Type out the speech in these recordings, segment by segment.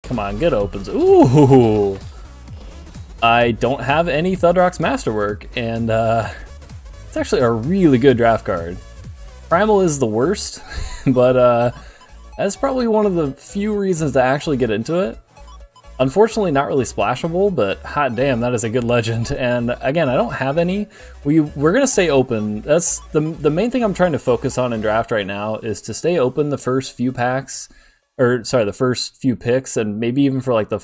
Come on, get opens. Ooh! I don't have any Thudrock's Masterwork, and it's actually a really good draft card. Primal is the worst, but that's probably one of the few reasons to actually get into it. Unfortunately, not really splashable, but hot damn, that is a good legend. And again, I don't have any. We're gonna stay open. That's the main thing I'm trying to focus on in draft right now, is to stay open the first few packs, or sorry, the first few picks, and maybe even for like the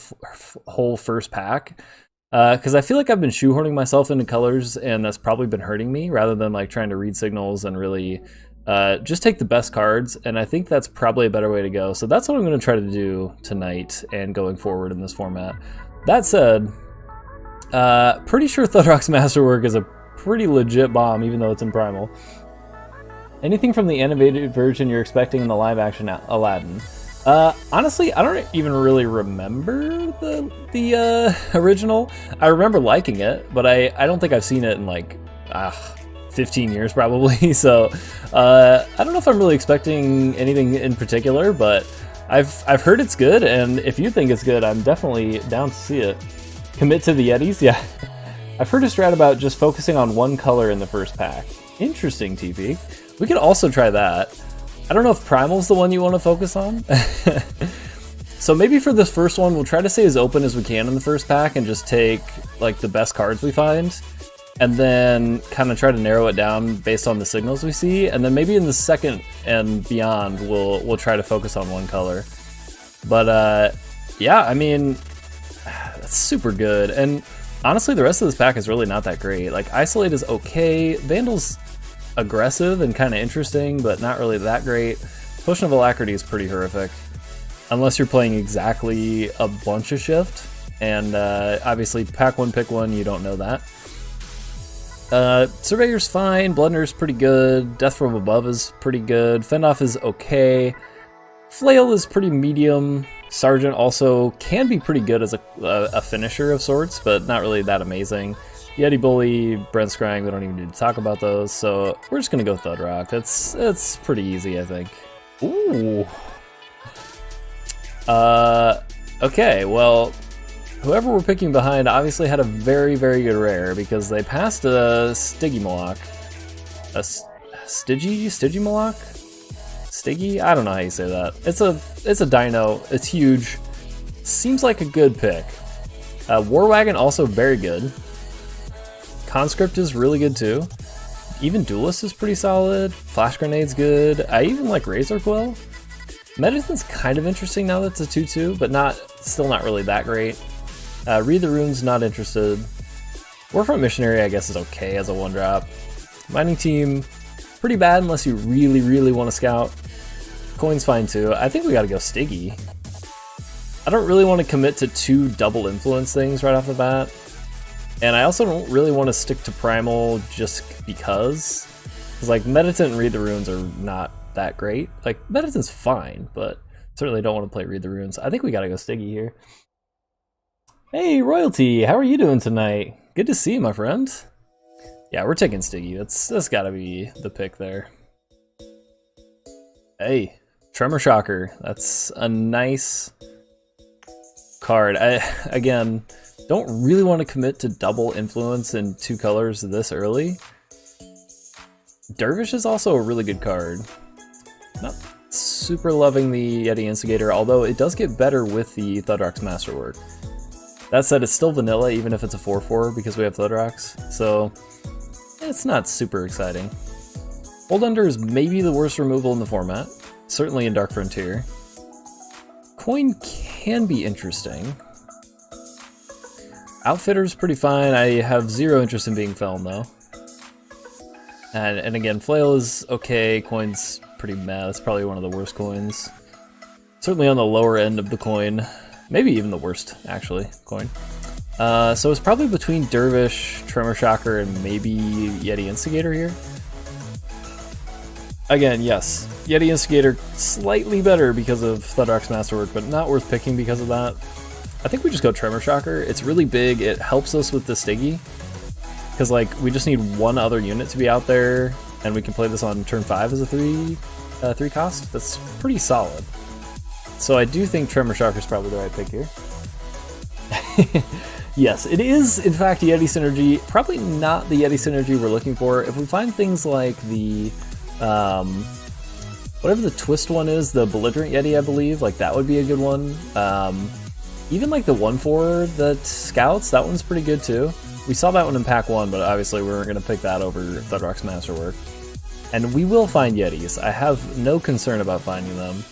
whole first pack. Because I feel like I've been shoehorning myself into colors, and that's probably been hurting me, rather than like trying to read signals and really just take the best cards. And I think that's probably a better way to go. So that's what I'm going to try to do tonight and going forward in this format. That said, pretty sure Thudrock's Masterwork is a pretty legit bomb, even though it's in Primal. Anything from the animated version you're expecting in the live action Aladdin? Honestly, I don't even really remember the original. I remember liking it, but I don't think I've seen it in like 15 years probably. So I don't know if I'm really expecting anything in particular, but I've heard it's good, and if you think it's good, I'm definitely down to see it. Commit to the Yetis, yeah. I've heard a strat about just focusing on one color in the first pack. Interesting, TP. We could also try that. I don't know if Primal's the one you want to focus on. So maybe for this first one, we'll try to stay as open as we can in the first pack and just take like the best cards we find, and then kind of try to narrow it down based on the signals we see. And then maybe in the second and beyond, we'll try to focus on one color. But yeah, I mean, that's super good. And honestly, the rest of this pack is really not that great. Like Isolate is okay. Vandal's aggressive and kind of interesting, but not really that great. Potion of Alacrity is pretty horrific, unless you're playing exactly a bunch of shift, and obviously pack one, pick one, you don't know that. Surveyor's fine, Blunder's pretty good, Death from Above is pretty good, Fendoff is okay, Flail is pretty medium, Sergeant also can be pretty good as a finisher of sorts, but not really that amazing. Yeti Bully, Brent Scrying, we don't even need to talk about those, so we're just gonna go Thudrock. It's pretty easy, I think. Ooh. Okay, well, whoever we're picking behind obviously had a very, very good rare, because they passed a Stygimoloch. A Stygimoloch? Stiggy? I don't know how you say that. It's a dino, it's huge. Seems like a good pick. War Wagon also very good. Conscript is really good too. Even Duelist is pretty solid. Flash Grenade's good. I even like Razor Quill. Medicine's kind of interesting now that it's a 2-2, but still not really that great. Read the Runes, not interested. Warfront Missionary, I guess, is okay as a 1-drop. Mining Team, pretty bad unless you really, really want to scout. Coin's fine too. I think we gotta go Stiggy. I don't really want to commit to 2 double influence things right off the bat. And I also don't really want to stick to Primal just because like Meditant and Read the Runes are not that great. Like Meditant's fine, but certainly don't want to play Read the Runes. I think we gotta go Stiggy here. Hey Royalty, how are you doing tonight? Good to see you, my friend. Yeah, we're taking Stiggy. That's gotta be the pick there. Hey, Tremor Shocker. That's a nice card. Again, don't really want to commit to double influence in 2 colors this early. Dervish is also a really good card. Not super loving the Yeti Instigator, although it does get better with the Thudrock's Masterwork. That said, it's still vanilla even if it's a 4-4 because we have Thudrocks, so it's not super exciting. Hold Under is maybe the worst removal in the format, certainly in Dark Frontier. Coin can be interesting. Outfitter's pretty fine. I have 0 interest in being Feln though. And again, Flail is okay. Coin's pretty meh. It's probably one of the worst coins. Certainly on the lower end of the coin. Maybe even the worst, actually, coin. So it's probably between Dervish, Tremor Shocker, and maybe Yeti Instigator here. Again, yes, Yeti Instigator slightly better because of Thudrock's Masterwork, but not worth picking because of that. I think we just go Tremor Shocker. It's really big. It helps us with the Stiggy. Because, like, we just need 1 other unit to be out there, and we can play this on turn 5 as a 3 cost. That's pretty solid. So I do think Tremor is probably the right pick here. Yes, it is in fact Yeti Synergy. Probably not the Yeti Synergy we're looking for. If we find things like the, whatever the twist one is, the Belligerent Yeti, I believe, like that would be a good one. Even like the 1/4 that Scouts, that one's pretty good too. We saw that one in Pack 1, but obviously we weren't going to pick that over Thudrock's Masterwork. And we will find Yetis. I have no concern about finding them.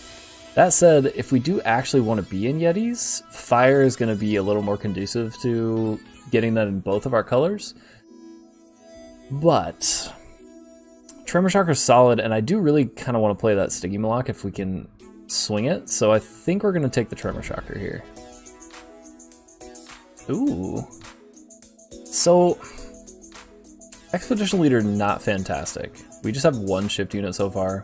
That said, if we do actually want to be in Yetis, Fire is going to be a little more conducive to getting that in both of our colors. But Tremor Shocker is solid, and I do really kind of want to play that Stigma Lock if we can swing it. So I think we're going to take the Tremor Shocker here. Ooh. So, Expedition Leader, not fantastic. We just have one shift unit so far.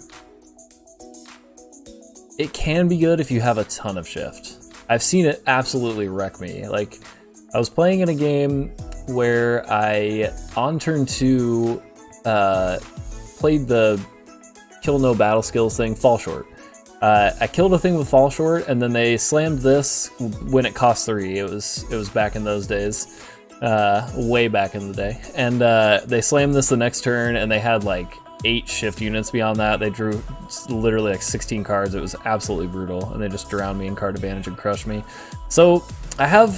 It can be good if you have a ton of shift. I've seen it absolutely wreck me. Like, I was playing in a game where I, on turn 2, played the kill no battle skills thing, Fall Short. I killed a thing with Fall Short, and then they slammed this when it cost 3. It was back in those days. Way back in the day. And they slammed this the next turn, and they had like 8 shift units beyond that. They drew literally like 16 cards. It was absolutely brutal, and they just drowned me in card advantage and crushed me. So I have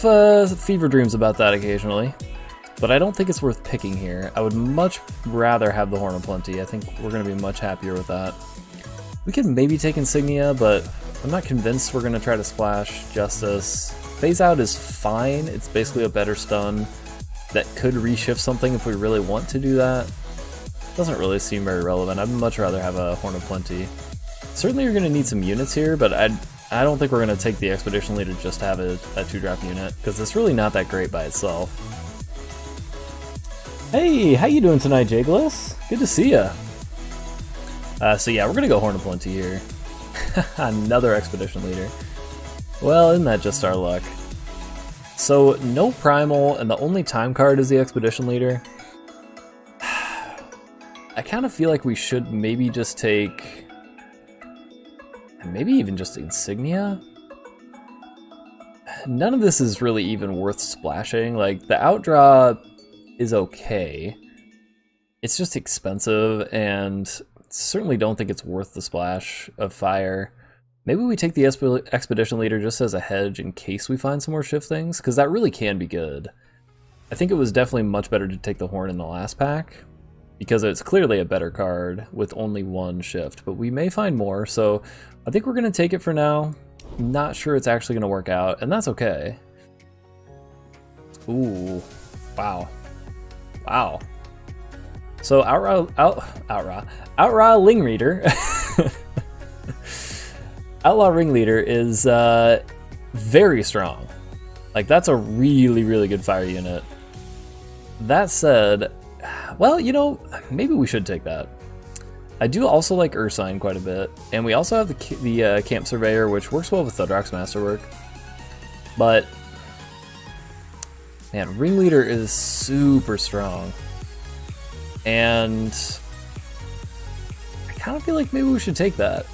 fever dreams about that occasionally, but I don't think it's worth picking here. I would much rather have the Horn of Plenty. I think we're going to be much happier with that. We could maybe take Insignia, but I'm not convinced we're going to try to splash Justice. Phase Out is fine. It's basically a better stun that could reshift something if we really want to do that. Doesn't really seem very relevant. I'd much rather have a Horn of Plenty. Certainly you're going to need some units here, but I don't think we're going to take the Expedition Leader just to have a 2-drop unit, because it's really not that great by itself. Hey, how you doing tonight, Jaglis? Good to see ya. So yeah, we're going to go Horn of Plenty here. Another Expedition Leader. Well, isn't that just our luck? So, no Primal, and the only time card is the Expedition Leader. I kind of feel like we should maybe just take... maybe even just Insignia? None of this is really even worth splashing. Like, the outdraw is okay. It's just expensive, and certainly don't think it's worth the splash of Fire. Maybe we take the Expedition Leader just as a hedge in case we find some more shift things, because that really can be good. I think it was definitely much better to take the Horn in the last pack, because it's clearly a better card with only 1 shift, but we may find more, so I think we're going to take it for now. Not sure it's actually going to work out, and that's okay. Ooh, wow. Wow. So Outlaw Ringleader Outlaw Ringleader is very strong. Like, that's a really, really good fire unit. That said, well, you know, maybe we should take that. I do also like Ursine quite a bit, and we also have the Camp Surveyor, which works well with Thudrock's Masterwork. But, man, Ringleader is super strong. And I kind of feel like maybe we should take that.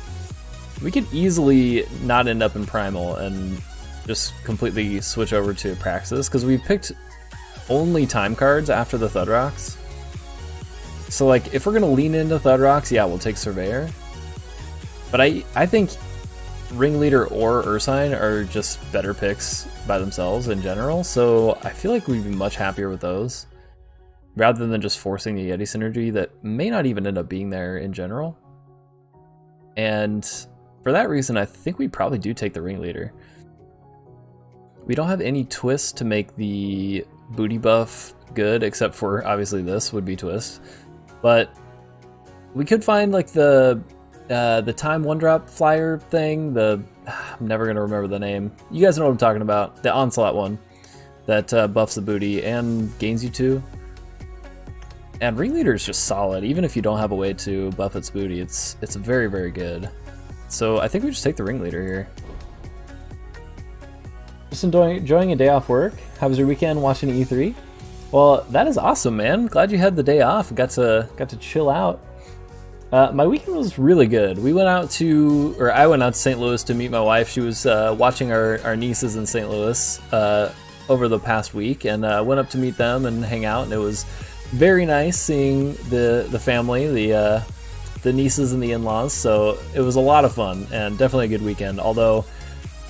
We could easily not end up in Primal and just completely switch over to Praxis, because we picked only time cards after the Thudrocks. So, like, if we're going to lean into Thudrocks, yeah, we'll take Surveyor. But I think Ringleader or Ursine are just better picks by themselves in general, so I feel like we'd be much happier with those, rather than just forcing the Yeti synergy that may not even end up being there in general. And for that reason, I think we probably do take the Ringleader. We don't have any twist to make the booty buff good, except for, obviously, this would be twist. But we could find, like, the time 1-drop flyer thing, I'm never going to remember the name. You guys know what I'm talking about. The Onslaught one that buffs the booty and gains you 2. And Ringleader is just solid. Even if you don't have a way to buff its booty, it's very, very good. So I think we just take the Ringleader here. Just enjoying a day off work. How was your weekend watching E3? Well, that is awesome, man. Glad you had the day off. Got to chill out. My weekend was really good. We went out to, or I went out to St. Louis to meet my wife. She was watching our nieces in St. Louis over the past week, and went up to meet them and hang out. And it was very nice seeing the family, the nieces and the in-laws. So it was a lot of fun and definitely a good weekend. Although,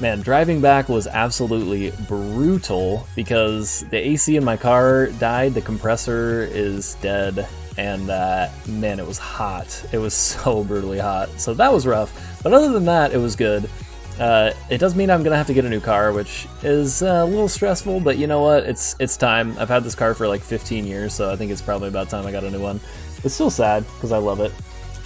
man, driving back was absolutely brutal because the AC in my car died. The compressor is dead. And man, it was hot. It was so brutally hot. So that was rough. But other than that, it was good. It does mean I'm gonna have to get a new car, which is a little stressful, but you know what? It's time. I've had this car for like 15 years, so I think it's probably about time I got a new one. It's still sad because I love it.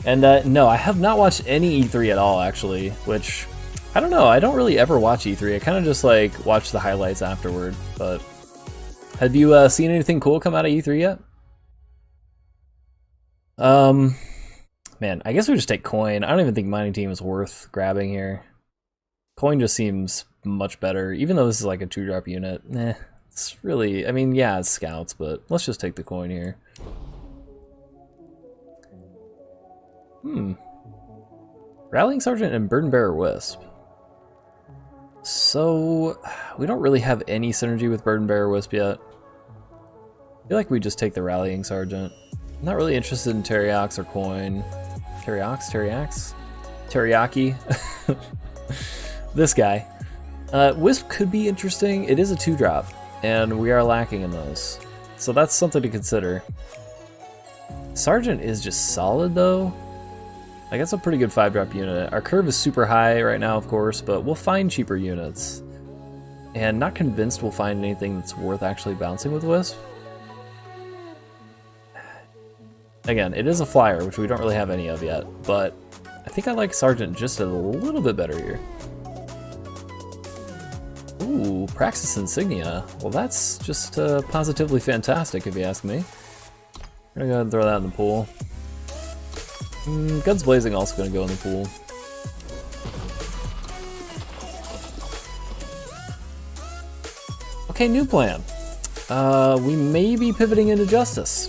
And no, I have not watched any E3 at all, actually, which I don't know. I don't really ever watch E3. I kind of just like watch the highlights afterward. But have you seen anything cool come out of E3 yet? Man, I guess we just take coin. I don't even think mining team is worth grabbing here. Coin just seems much better, even though this is like a 2-drop unit. It's really, I mean, yeah, it's scouts, but let's just take the coin here. Rallying Sergeant and Burden Bearer Wisp. So, we don't really have any synergy with Burden Bearer Wisp yet. I feel like we just take the Rallying Sergeant. I'm not really interested in Teriyaki or coin. Teriyaki? This guy. Wisp could be interesting. It is a 2-drop, and we are lacking in those. So that's something to consider. Sergeant is just solid, though. Like, that's a pretty good 5-drop unit. Our curve is super high right now, of course, but we'll find cheaper units. And not convinced we'll find anything that's worth actually bouncing with Wisp. Again, it is a flyer, which we don't really have any of yet, but I think I like Sergeant just a little bit better here. Ooh, Praxis Insignia. Well, that's just positively fantastic, if you ask me. I'm gonna go ahead and throw that in the pool. Guns Blazing also gonna go in the pool. Okay, new plan. We may be pivoting into Justice.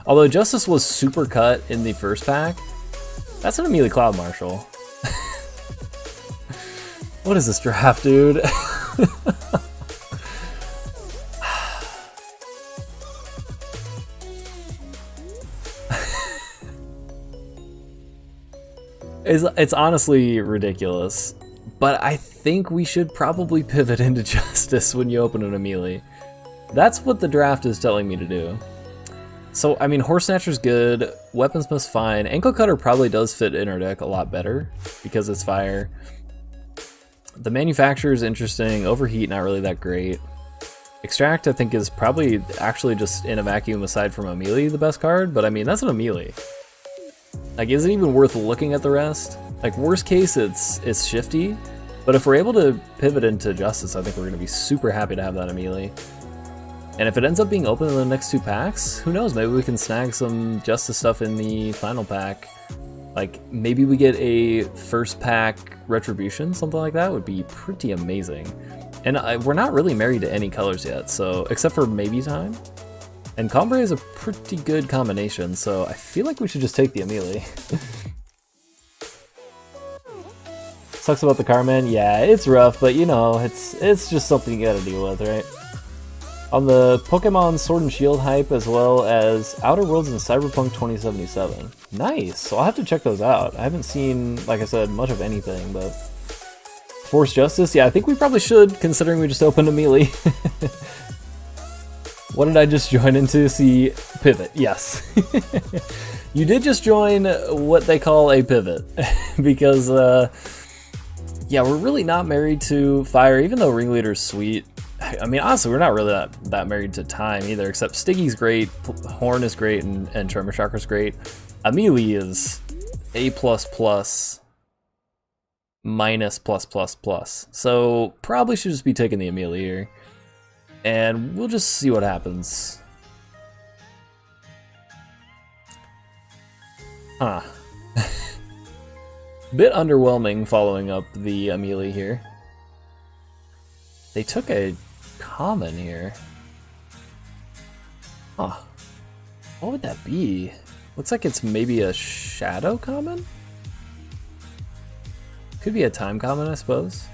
Although Justice was super cut in the first pack, that's an Amilli Cloudmarshal. What is this draft, dude? It's honestly ridiculous, but I think we should probably pivot into Justice when you open an Amilli. That's what the draft is telling me to do. So, I mean, Horse Snatcher's good, Weaponsmith's fine, Ankle Cutter probably does fit in our deck a lot better, because it's fire. The Manufacturer is interesting, Overheat not really that great. Extract I think is probably actually just in a vacuum aside from Amilli the best card, but I mean, that's an Amilli. Like, is it even worth looking at the rest? Like, worst case, it's shifty, but if we're able to pivot into Justice, I think we're going to be super happy to have that Amilli. And if it ends up being open in the next 2 packs, who knows, maybe we can snag some Justice stuff in the final pack. Like, maybe we get a first pack Retribution, something like that would be pretty amazing. And we're not really married to any colors yet, so, except for maybe Time. And Combrei is a pretty good combination, so I feel like we should just take the Amilli. Sucks about the Carman? Yeah, it's rough, but you know, it's just something you gotta deal with, right? On the Pokemon Sword and Shield hype, as well as Outer Worlds and Cyberpunk 2077. Nice! So I'll have to check those out. I haven't seen, like I said, much of anything, but... Force Justice? Yeah, I think we probably should, considering we just opened Amilli. What did I just join into? See, pivot. Yes. You did just join what they call a pivot. Because, yeah, we're really not married to fire, even though Ringleader's sweet. I mean, honestly, we're not really that married to Time either, except Stiggy's great, Horn is great, and Tremor Chakra's great. Amilli is A++, minus +++. So, probably should just be taking the Amilli here. And we'll just see what happens. Huh. Bit underwhelming following up the Amilli here. They took a common here. Huh. What would that be? Looks like it's maybe a shadow common? Could be a time common, I suppose.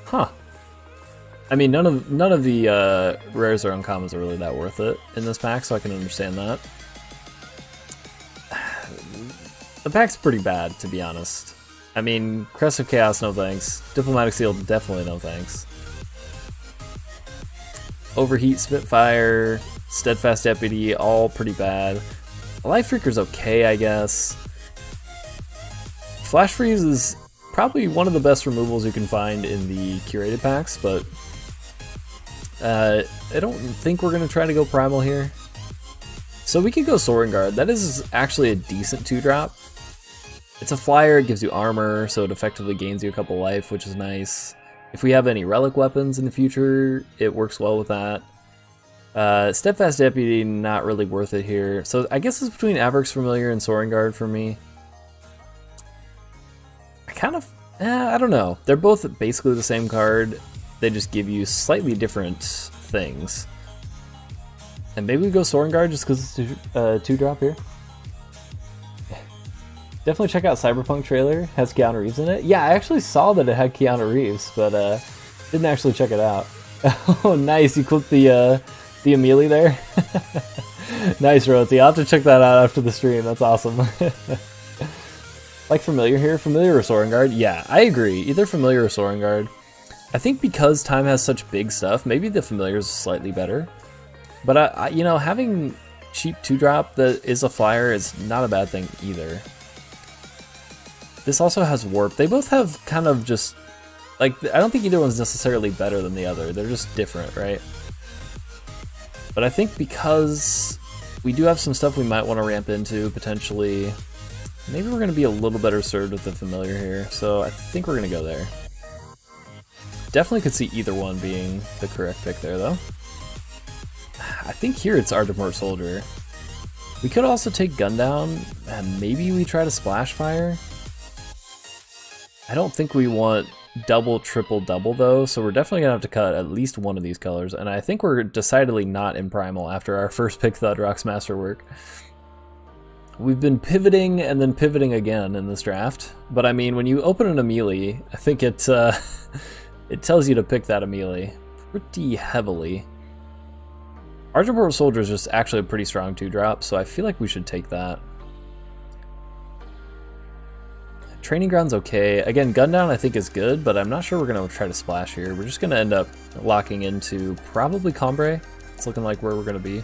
Huh. I mean, none of the rares or uncommons are really that worth it in this pack, so I can understand that. The pack's pretty bad, to be honest. I mean, Crest of Chaos, no thanks. Diplomatic Seal, definitely no thanks. Overheat, Spitfire, Steadfast Deputy, all pretty bad. Life Freaker's okay, I guess. Flash Freeze is probably one of the best removals you can find in the curated packs, but I don't think we're going to try to go Primal here. So we could go Soaring Guard. That is actually a decent 2-drop. It's a flyer, it gives you armor, so it effectively gains you a couple life, which is nice. If we have any relic weapons in the future, it works well with that. Steadfast Deputy, not really worth it here. So I guess it's between Avarice Familiar and Soaring Guard for me. I don't know. They're both basically the same card. They just give you slightly different things. And maybe we go Soaring Guard just because it's a 2-drop here. Definitely check out Cyberpunk trailer. Has Keanu Reeves in it. Yeah, I actually saw that it had Keanu Reeves, but didn't actually check it out. Oh, nice. You clicked the Amilli there. Nice, Roti. I'll have to check that out after the stream. That's awesome. Like Familiar here. Familiar or Soaring Guard? Yeah, I agree. Either Familiar or Soaring Guard. I think because Time has such big stuff, maybe the Familiar is slightly better. But, you know, having cheap 2-drop that is a flyer is not a bad thing either. This also has Warp. They both have kind of just, like, I don't think either one's necessarily better than the other. They're just different, right? But I think because we do have some stuff we might want to ramp into, potentially, maybe we're going to be a little better served with the Familiar here. So I think we're going to go there. Definitely could see either one being the correct pick there, though. I think here it's Ardemort Soldier. We could also take Gun Down, and maybe we try to Splash Fire. I don't think we want double, triple, double though, so we're definitely gonna have to cut at least one of these colors, and I think we're decidedly not in Primal after our first pick Thudrock's Masterwork. We've been pivoting and then pivoting again in this draft, but I mean, when you open an Amilli, I think it it tells you to pick that Amilli pretty heavily. Ardemort Soldier is just actually a pretty strong 2-drop, so I feel like we should take that. Training Ground's okay. Again, Gun Down I think is good, but I'm not sure we're going to try to splash here. We're just going to end up locking into probably Combrei. It's looking like where we're going to be.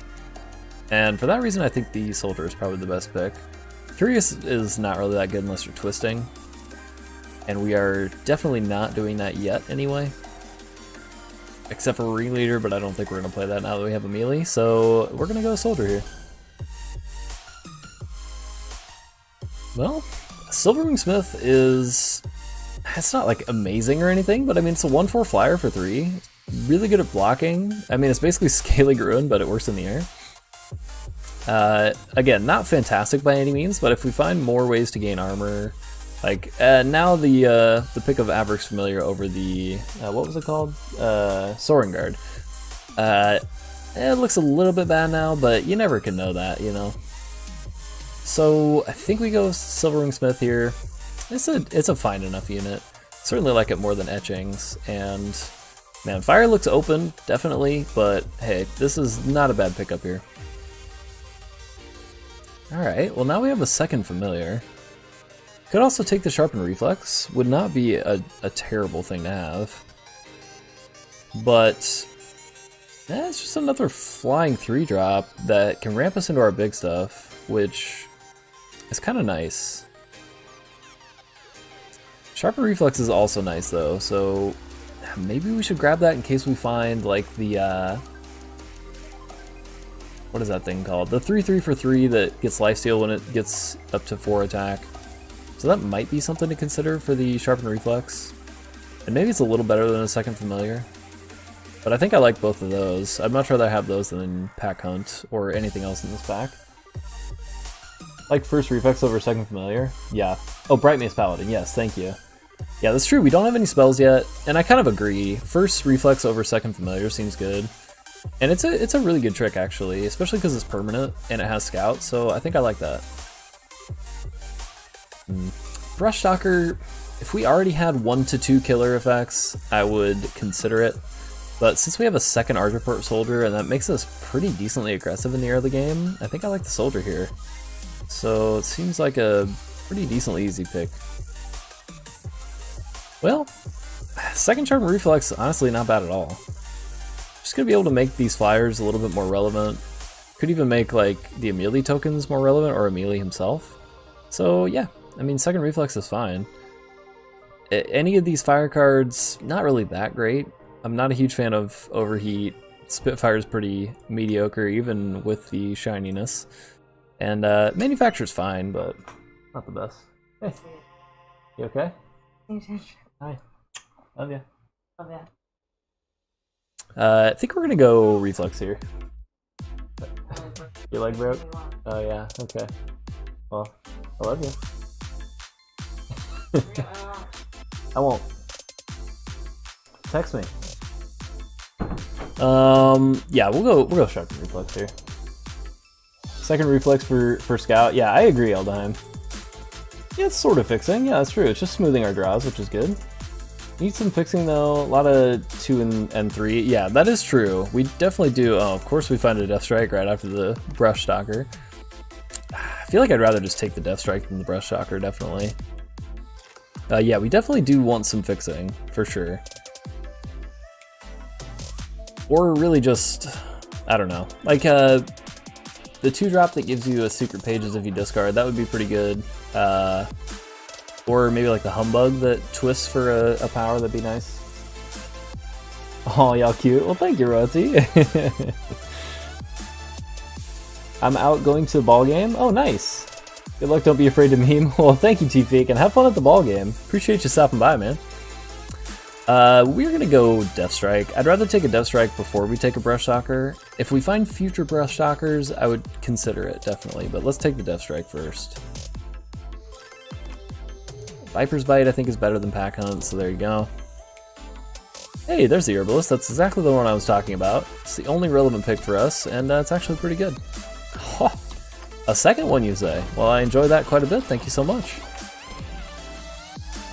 And for that reason, I think the Soldier is probably the best pick. Curious is not really that good unless you're twisting. And we are definitely not doing that yet anyway. Except for Ringleader, but I don't think we're going to play that now that we have Amilli. So we're going to go Soldier here. Well, Silverwing Smith is, it's not like amazing or anything, but I mean, it's a 1/4 flyer for 3. Really good at blocking. I mean, it's basically Scaly Ruin, but it works in the air. Again, not fantastic by any means, but if we find more ways to gain armor, like now the pick of Avarice Familiar over the, what was it called? Soaring Guard. It looks a little bit bad now, but you never can know that, you know? So I think we go Silverwing Smith here. It's a fine enough unit. Certainly like it more than Etchings. And man, Fire looks open, definitely, but hey, this is not a bad pickup here. Alright, well now we have a second Familiar. Could also take the Sharpened Reflex. Would not be a terrible thing to have. But it's just another flying 3-drop that can ramp us into our big stuff, which is kind of nice. Sharpened Reflex is also nice though, so maybe we should grab that in case we find like the what is that thing called? The 3/3 for 3 that gets lifesteal when it gets up to 4 attack. So that might be something to consider for the Sharpened Reflex. And maybe it's a little better than a second Familiar. But I think I like both of those. I'd much rather have those than Pack Hunt or anything else in this pack. Like first Reflex over second Familiar? Yeah. Oh, Bright Mace Paladin. Yes, thank you. Yeah, that's true. We don't have any spells yet, and I kind of agree. First Reflex over second Familiar seems good. And it's a really good trick, actually, especially because it's permanent and it has Scout, so I think I like that. Brush Stalker, if we already had 1 to 2 killer effects, I would consider it. But since we have a second Argiport soldier, and that makes us pretty decently aggressive in the early game, I think I like the soldier here. So it seems like a pretty decently easy pick. Well, second charm reflex, honestly not bad at all. Just gonna be able to make these flyers a little bit more relevant. Could even make like the Amilli tokens more relevant, or Amilli himself. So yeah, I mean, second reflex is fine. Any of these fire cards, not really that great. I'm not a huge fan of Overheat. Spitfire is pretty mediocre, even with the shininess. And Manufacturer's fine, but not the best. Hey, you okay? Hi. Love ya. Love ya. I think we're gonna go reflex here. Your leg broke? Oh yeah, okay. Well, I love you. I won't. Text me. Yeah, we'll go sharpen reflex here. Second reflex for Scout. Yeah, I agree, Eldheim. Yeah, it's sort of fixing. Yeah, that's true. It's just smoothing our draws, which is good. Need some fixing though. A lot of 2 and 3. Yeah, that is true. We definitely do. Oh, of course we find a Death Strike right after the Brush Stalker. I feel like I'd rather just take the Death Strike than the Brush Stalker, definitely. Yeah, we definitely do want some fixing, for sure. Or really just, I don't know. Like, the 2-drop that gives you a Secret Pages if you discard, that would be pretty good. Or maybe like the Humbug that twists for a power, that'd be nice. Oh, y'all cute. Well, thank you, Roti. I'm out going to the ball game. Oh, nice. Good luck, don't be afraid to meme. Well, thank you, T-Feek, and have fun at the ball game. Appreciate you stopping by, man. We're gonna go Death Strike. I'd rather take a Death Strike before we take a Brush Stalker. If we find future Brush Stalkers, I would consider it, definitely, but let's take the Death Strike first. Viper's Bite, I think, is better than Pack Hunt, so there you go. Hey, there's the Herbalist. That's exactly the one I was talking about. It's the only relevant pick for us, and it's actually pretty good. Oh, a second one, you say? Well, I enjoy that quite a bit. Thank you so much.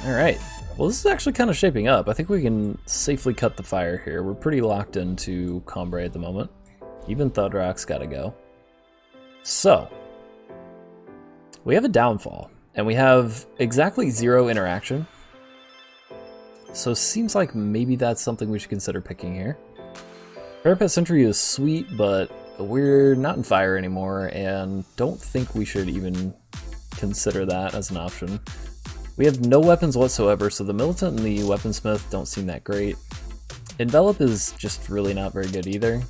Alright. Well, this is actually kind of shaping up. I think we can safely cut the fire here. We're pretty locked into Combrei at the moment. Even Thudrock's gotta go. So, we have a downfall, and we have exactly 0 interaction. So seems like maybe that's something we should consider picking here. Parapet Sentry is sweet, but we're not in fire anymore, and don't think we should even consider that as an option. We have no weapons whatsoever, so the Militant and the Weaponsmith don't seem that great. Envelop is just really not very good either.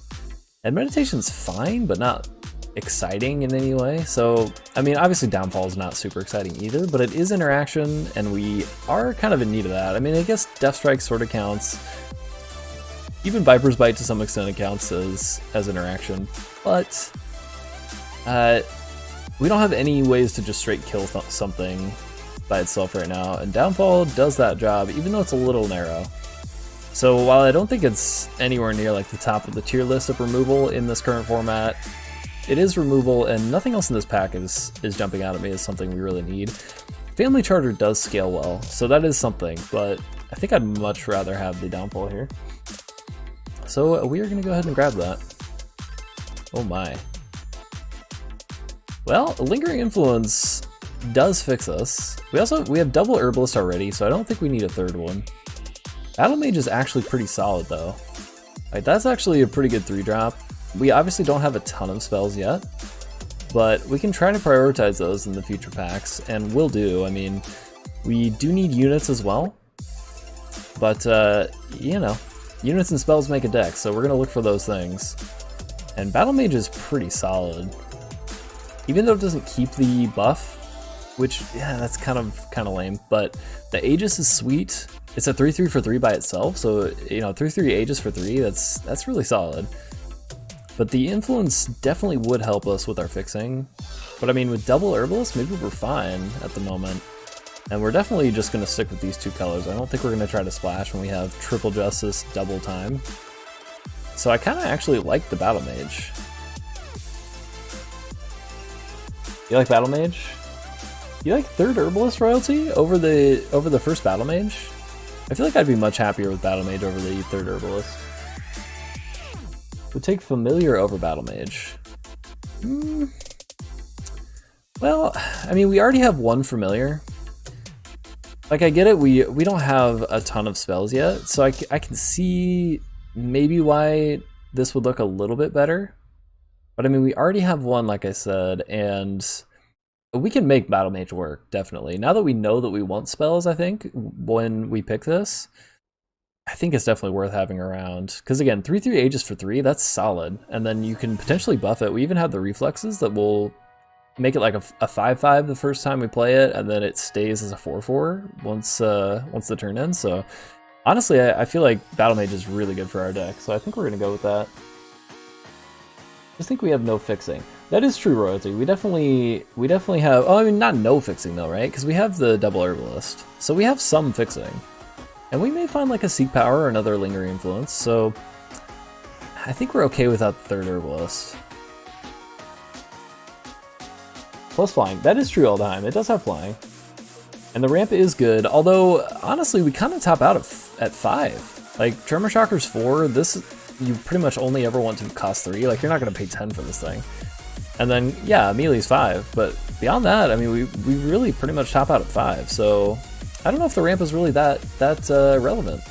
And Meditation's fine, but not exciting in any way. So, I mean, obviously Downfall is not super exciting either, but it is interaction, and we are kind of in need of that. I mean, I guess Death Strike sort of counts. Even Viper's Bite to some extent counts as interaction, but we don't have any ways to just straight kill something by itself right now, and Downfall does that job, even though it's a little narrow. So while I don't think it's anywhere near like the top of the tier list of removal in this current format, it is removal, and nothing else in this pack is jumping out at me as something we really need. Family Charter does scale well, so that is something, but I think I'd much rather have the Downfall here. So we are going to go ahead and grab that. Oh my. Well, Lingering Influence does fix us. We have double Herbalist already, so I don't think we need a third one. Battle Mage is actually pretty solid though. Like, that's actually a pretty good 3-drop. We obviously don't have a ton of spells yet, but we can try to prioritize those in the future packs, and will do. I mean, we do need units as well, but you know, units and spells make a deck, so we're gonna look for those things. And Battle Mage is pretty solid, even though it doesn't keep the buff, which, yeah, that's kind of lame, but the Aegis is sweet. It's a 3/3 for 3 by itself, so, you know, 3/3 Aegis for 3, that's really solid. But the Influence definitely would help us with our fixing. But I mean, with double Herbalist, maybe we're fine at the moment. And we're definitely just going to stick with these 2 colors. I don't think we're going to try to splash when we have triple Justice, double time. So I kind of actually like the Battle Mage. You like Battle Mage? You like 3rd Herbalist royalty over the first Battle Mage? I feel like I'd be much happier with Battle Mage over the 3rd Herbalist. Would take Familiar over Battle Mage. Well, I mean, we already have 1 Familiar. Like, I get it, we don't have a ton of spells yet, so I can see maybe why this would look a little bit better. But I mean, we already have 1, like I said, and we can make Battle Mage work, definitely. Now that we know that we want spells, I think, when we pick this, I think it's definitely worth having around. Because again, 3/3 Aegis for 3, that's solid. And then you can potentially buff it. We even have the reflexes that will make it like a 5/5 the first time we play it, and then it stays as a 4/4 once the turn ends. So honestly, I feel like Battle Mage is really good for our deck. So I think we're going to go with that. I just think we have no fixing. That is true, Royalty. We definitely have... Oh, I mean, not no fixing, though, right? Because we have the double Herbalist. So we have some fixing. And we may find, like, a Seek Power or another Lingering Influence. So I think we're okay without the 3rd Herbalist. Plus flying. That is true all the time. It does have flying. And the ramp is good. Although, honestly, we kind of top out at 5. Like, Tremor Shocker's 4. This... You pretty much only ever want to cost 3. Like, you're not going to pay 10 for this thing. And then, yeah, Amilli's 5. But beyond that, I mean, we really pretty much top out at 5. So I don't know if the ramp is really that relevant.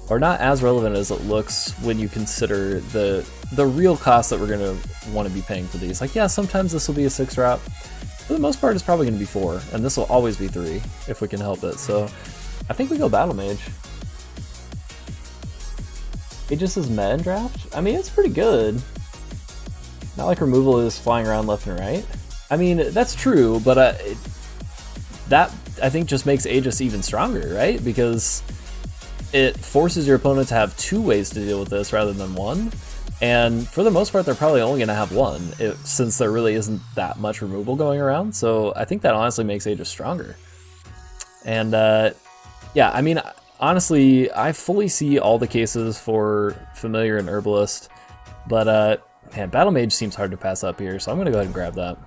Or not as relevant as it looks when you consider the real cost that we're going to want to be paying for these. Like, yeah, sometimes this will be a 6 drop. For the most part, it's probably going to be 4. And this will always be 3 if we can help it. So I think we go Battle Mage. Aegis' meta in draft? I mean, it's pretty good. Not like removal is flying around left and right. I mean, that's true, but that, I think, just makes Aegis even stronger, right? Because it forces your opponent to have 2 ways to deal with this rather than 1. And for the most part, they're probably only going to have 1, since there really isn't that much removal going around. So I think that honestly makes Aegis stronger. And yeah, I mean... Honestly, I fully see all the cases for Familiar and Herbalist, but man, Battle Mage seems hard to pass up here, so I'm gonna go ahead and grab that.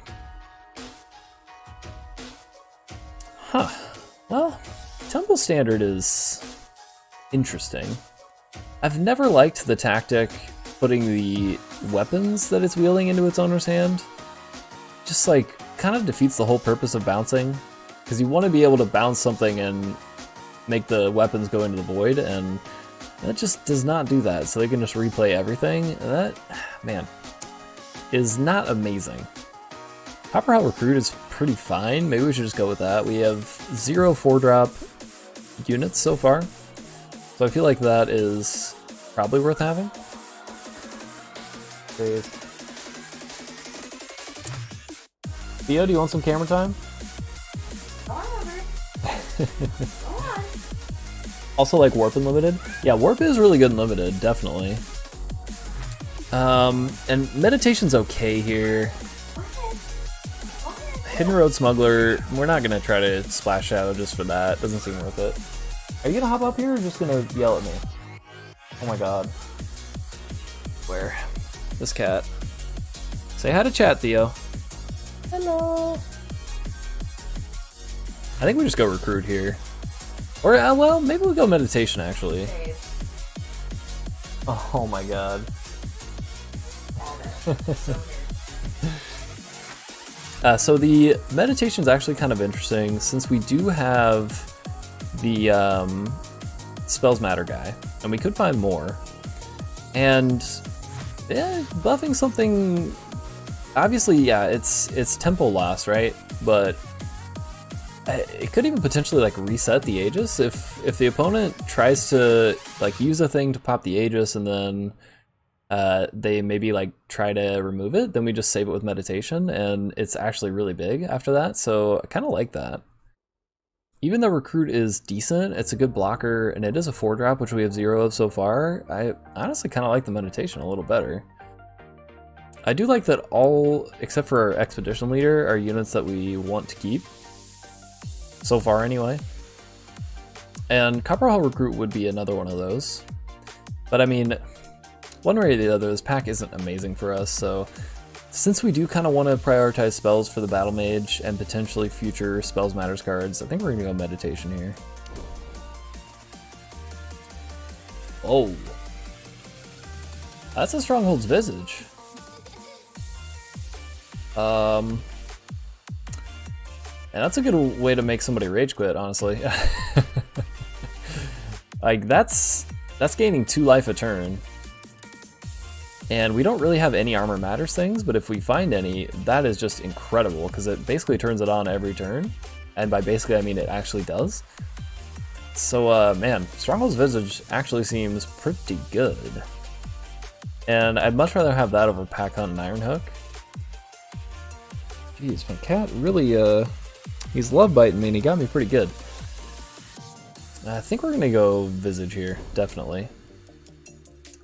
Huh. Well, Temple Standard is interesting. I've never liked the tactic putting the weapons that it's wielding into its owner's hand. Just like, kind of defeats the whole purpose of bouncing, because you want to be able to bounce something and make the weapons go into the void, and that just does not do that. So they can just replay everything. And that, man, is not amazing. Copperheart Recruit is pretty fine. Maybe we should just go with that. We have 0 4-drop units so far, so I feel like that is probably worth having. Theo, do you want some camera time? Also like Warp in Limited. Yeah, Warp is really good in Limited, definitely. And Meditation's okay here. Hidden Road Smuggler, we're not gonna try to Splash Shadow just for that. Doesn't seem worth it. Are you gonna hop up here or just gonna yell at me? Oh my god. Where? This cat. Say hi to chat, Theo. Hello. I think we just go Recruit here. Or, well, maybe we'll go Meditation, actually. Oh my god. So the Meditation's actually kind of interesting, since we do have the Spells Matter guy, and we could find more. And, yeah, buffing something... Obviously, yeah, it's tempo loss, right? But... it could even potentially like reset the Aegis if the opponent tries to like use a thing to pop the Aegis and then they maybe like try to remove it, then we just save it with Meditation and it's actually really big after that. So I kind of like that. Even though Recruit is decent, it's a good blocker and it is a 4-drop, which we have 0 of so far. I honestly kind of like the Meditation a little better. I do like that all, except for our Expedition Leader, are units that we want to keep. So far, anyway. And Copperheart Recruit would be another one of those. But I mean, one way or the other, this pack isn't amazing for us, so since we do kind of want to prioritize spells for the Battle Mage and potentially future Spells Matters cards, I think we're going to go Meditation here. Oh. That's a Stronghold's Visage. And that's a good way to make somebody rage quit, honestly. Like, that's gaining 2 life a turn. And we don't really have any Armor Matters things, but if we find any, that is just incredible, because it basically turns it on every turn. And by basically, I mean it actually does. So, man, Stronghold's Visage actually seems pretty good. And I'd much rather have that over Pack Hunt and Iron Hook. Jeez, my cat really, he's love biting me and he got me pretty good. I think we're gonna go Visage here, definitely.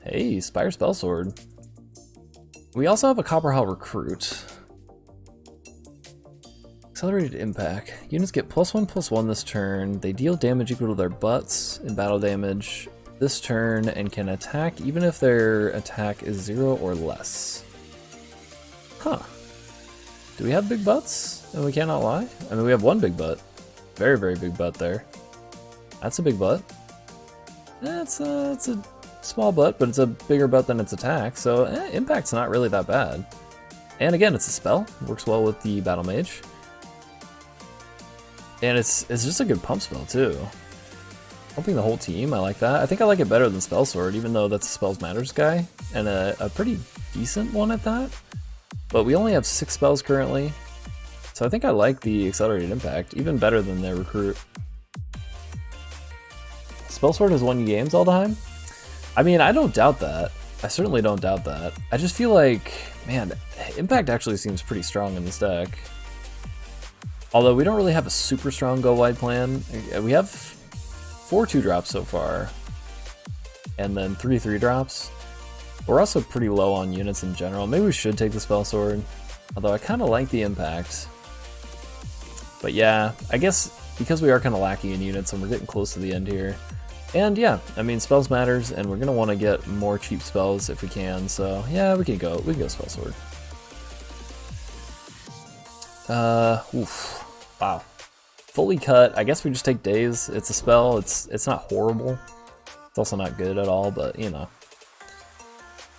Hey, Spire Spellsword. We also have a Copperhall Recruit. Accelerated Impact. Units get +1/+1 this turn. They deal damage equal to their butts in battle damage this turn and can attack even if their attack is 0 or less. Huh. Do we have big butts? And we cannot lie? I mean, we have one big butt. Very, very big butt there. That's a big butt. It's a small butt, but it's a bigger butt than its attack, so Impact's not really that bad. And again, it's a spell. Works well with the Battle Mage. And it's just a good pump spell, too. Pumping the whole team, I like that. I think I like it better than Spell Sword, even though that's a Spells Matters guy, and a pretty decent one at that. But we only have 6 spells currently, so I think I like the Accelerated Impact, even better than their Recruit. Spell Sword has won you games all the time? I mean, I don't doubt that. I certainly don't doubt that. I just feel like, man, Impact actually seems pretty strong in this deck. Although we don't really have a super strong go-wide plan. We have 4 2-drops so far, and then 3 3-drops. We're also pretty low on units in general. Maybe we should take the Spell Sword, although I kind of like the Impact. But yeah, I guess because we are kind of lacking in units and we're getting close to the end here. And yeah, I mean, Spells Matters, and we're going to want to get more cheap spells if we can, so yeah, we can go Spell Sword. Oof. Wow. Fully cut, I guess we just take Daze. It's a spell, it's not horrible. It's also not good at all, but you know.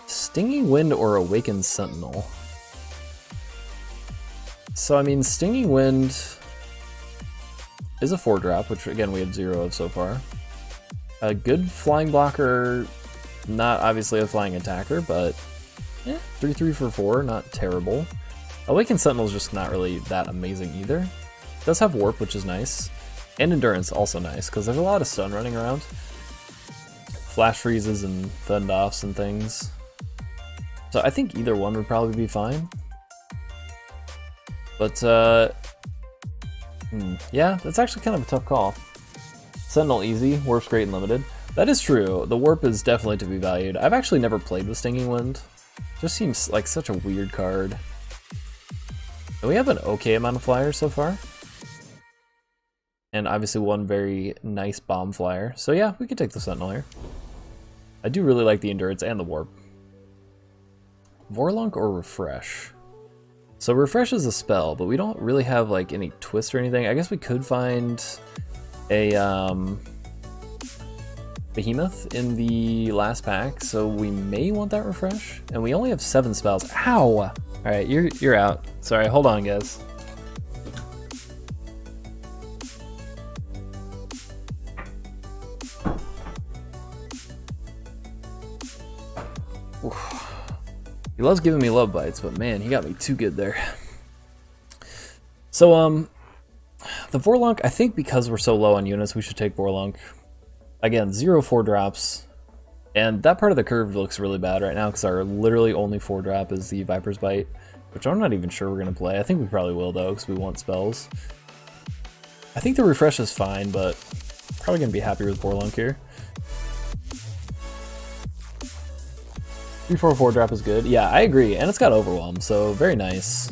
Stinging Wind or Awakened Sentinel? So I mean, Stinging Wind is a 4-drop, which again we have 0 of so far. A good flying blocker, not obviously a flying attacker, but 3/3 for 4, not terrible. Awakened Sentinel is just not really that amazing either. It does have Warp, which is nice, and Endurance also nice, because there's a lot of stun running around. Flash freezes and fend-offs and things. So I think either one would probably be fine. But, yeah, that's actually kind of a tough call. Sentinel easy, Warp's great and limited. That is true, the Warp is definitely to be valued. I've actually never played with Stinging Wind. Just seems like such a weird card. And we have an okay amount of flyers so far. And obviously one very nice bomb flyer. So yeah, we could take the Sentinel here. I do really like the Endurance and the Warp. Vorlunk or Refresh? So Refresh is a spell, but we don't really have like any twist or anything. I guess we could find a Behemoth in the last pack, so we may want that Refresh. And we only have 7 spells. Ow! Alright, you're out. Sorry, hold on guys. Oof. He loves giving me love bites, but man, he got me too good there. So, the Vorlunk, I think because we're so low on units, we should take Vorlunk. Again, 0 4-drops. And that part of the curve looks really bad right now because our literally only 4-drop is the Viper's Bite, which I'm not even sure we're going to play. I think we probably will though because we want spells. I think the Refresh is fine, but probably going to be happier with Vorlunk here. 3/4 4-drop is good. Yeah, I agree, and it's got Overwhelm, so very nice.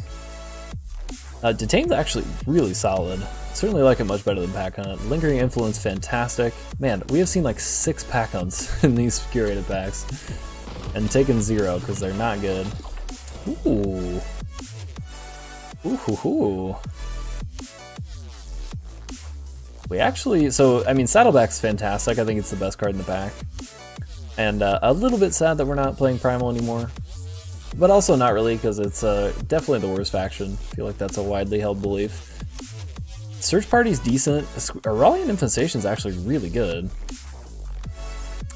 Detain's actually really solid. Certainly like it much better than Pack Hunt. Lingering Influence, fantastic. Man, we have seen like 6 Pack Hunts in these curated packs. and taking 0 because they're not good. Ooh. Ooh. We actually, so I mean, Saddleback's fantastic. I think it's the best card in the pack. And a little bit sad that we're not playing Primal anymore. But also not really, because it's definitely the worst faction. I feel like that's a widely held belief. Search Party's decent. Aurelian Infestation's actually really good.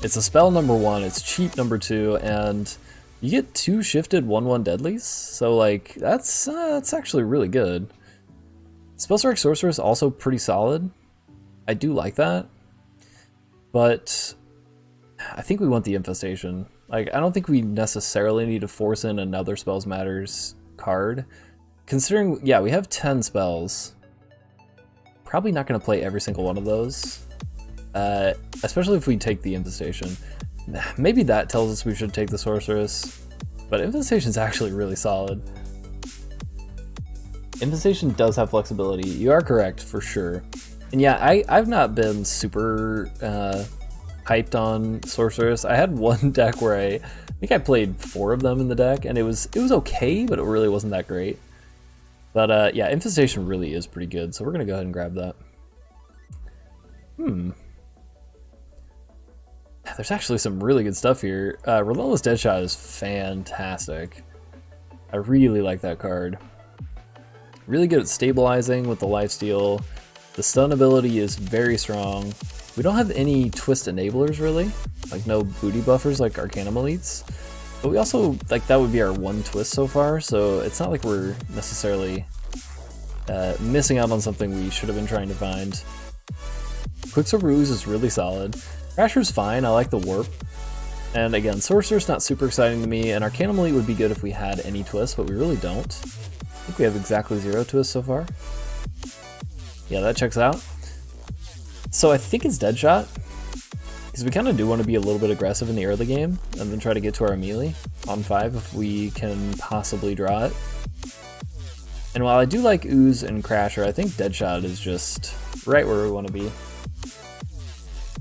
It's a spell number 1, it's cheap number 2, and you get 2 shifted 1/1 deadlies. So like that's actually really good. Spell Strike Sorceress also pretty solid. I do like that. But I think we want the Infestation. Like, I don't think we necessarily need to force in another Spells Matters card. Considering, yeah, we have 10 spells. Probably not going to play every single one of those. Especially if we take the Infestation. Maybe that tells us we should take the Sorceress. But Infestation's actually really solid. Infestation does have flexibility. You are correct, for sure. And yeah, I've not been super hyped on Sorceress. I had one deck where I think I played 4 of them in the deck, and it was okay, but it really wasn't that great. But yeah, Infestation really is pretty good, so we're gonna go ahead and grab that. There's actually some really good stuff here. Relentless Deadshot is fantastic. I really like that card. Really good at stabilizing with the lifesteal. The stun ability is very strong. We don't have any twist enablers really, like no booty buffers like Arcanum Elites. But we also, like, that would be our 1 twist so far, so it's not like we're necessarily missing out on something we should have been trying to find. Quicksilver Ooze is really solid. Crasher's fine, I like the warp. And again, Sorcerer's not super exciting to me, and Arcanum Elite would be good if we had any twists, but we really don't. I think we have exactly 0 twists so far. Yeah, that checks out. So I think it's Deadshot, because we kind of do want to be a little bit aggressive in the early game, and then try to get to our Amilli on 5 if we can possibly draw it. And while I do like Ooze and Crasher, I think Deadshot is just right where we want to be.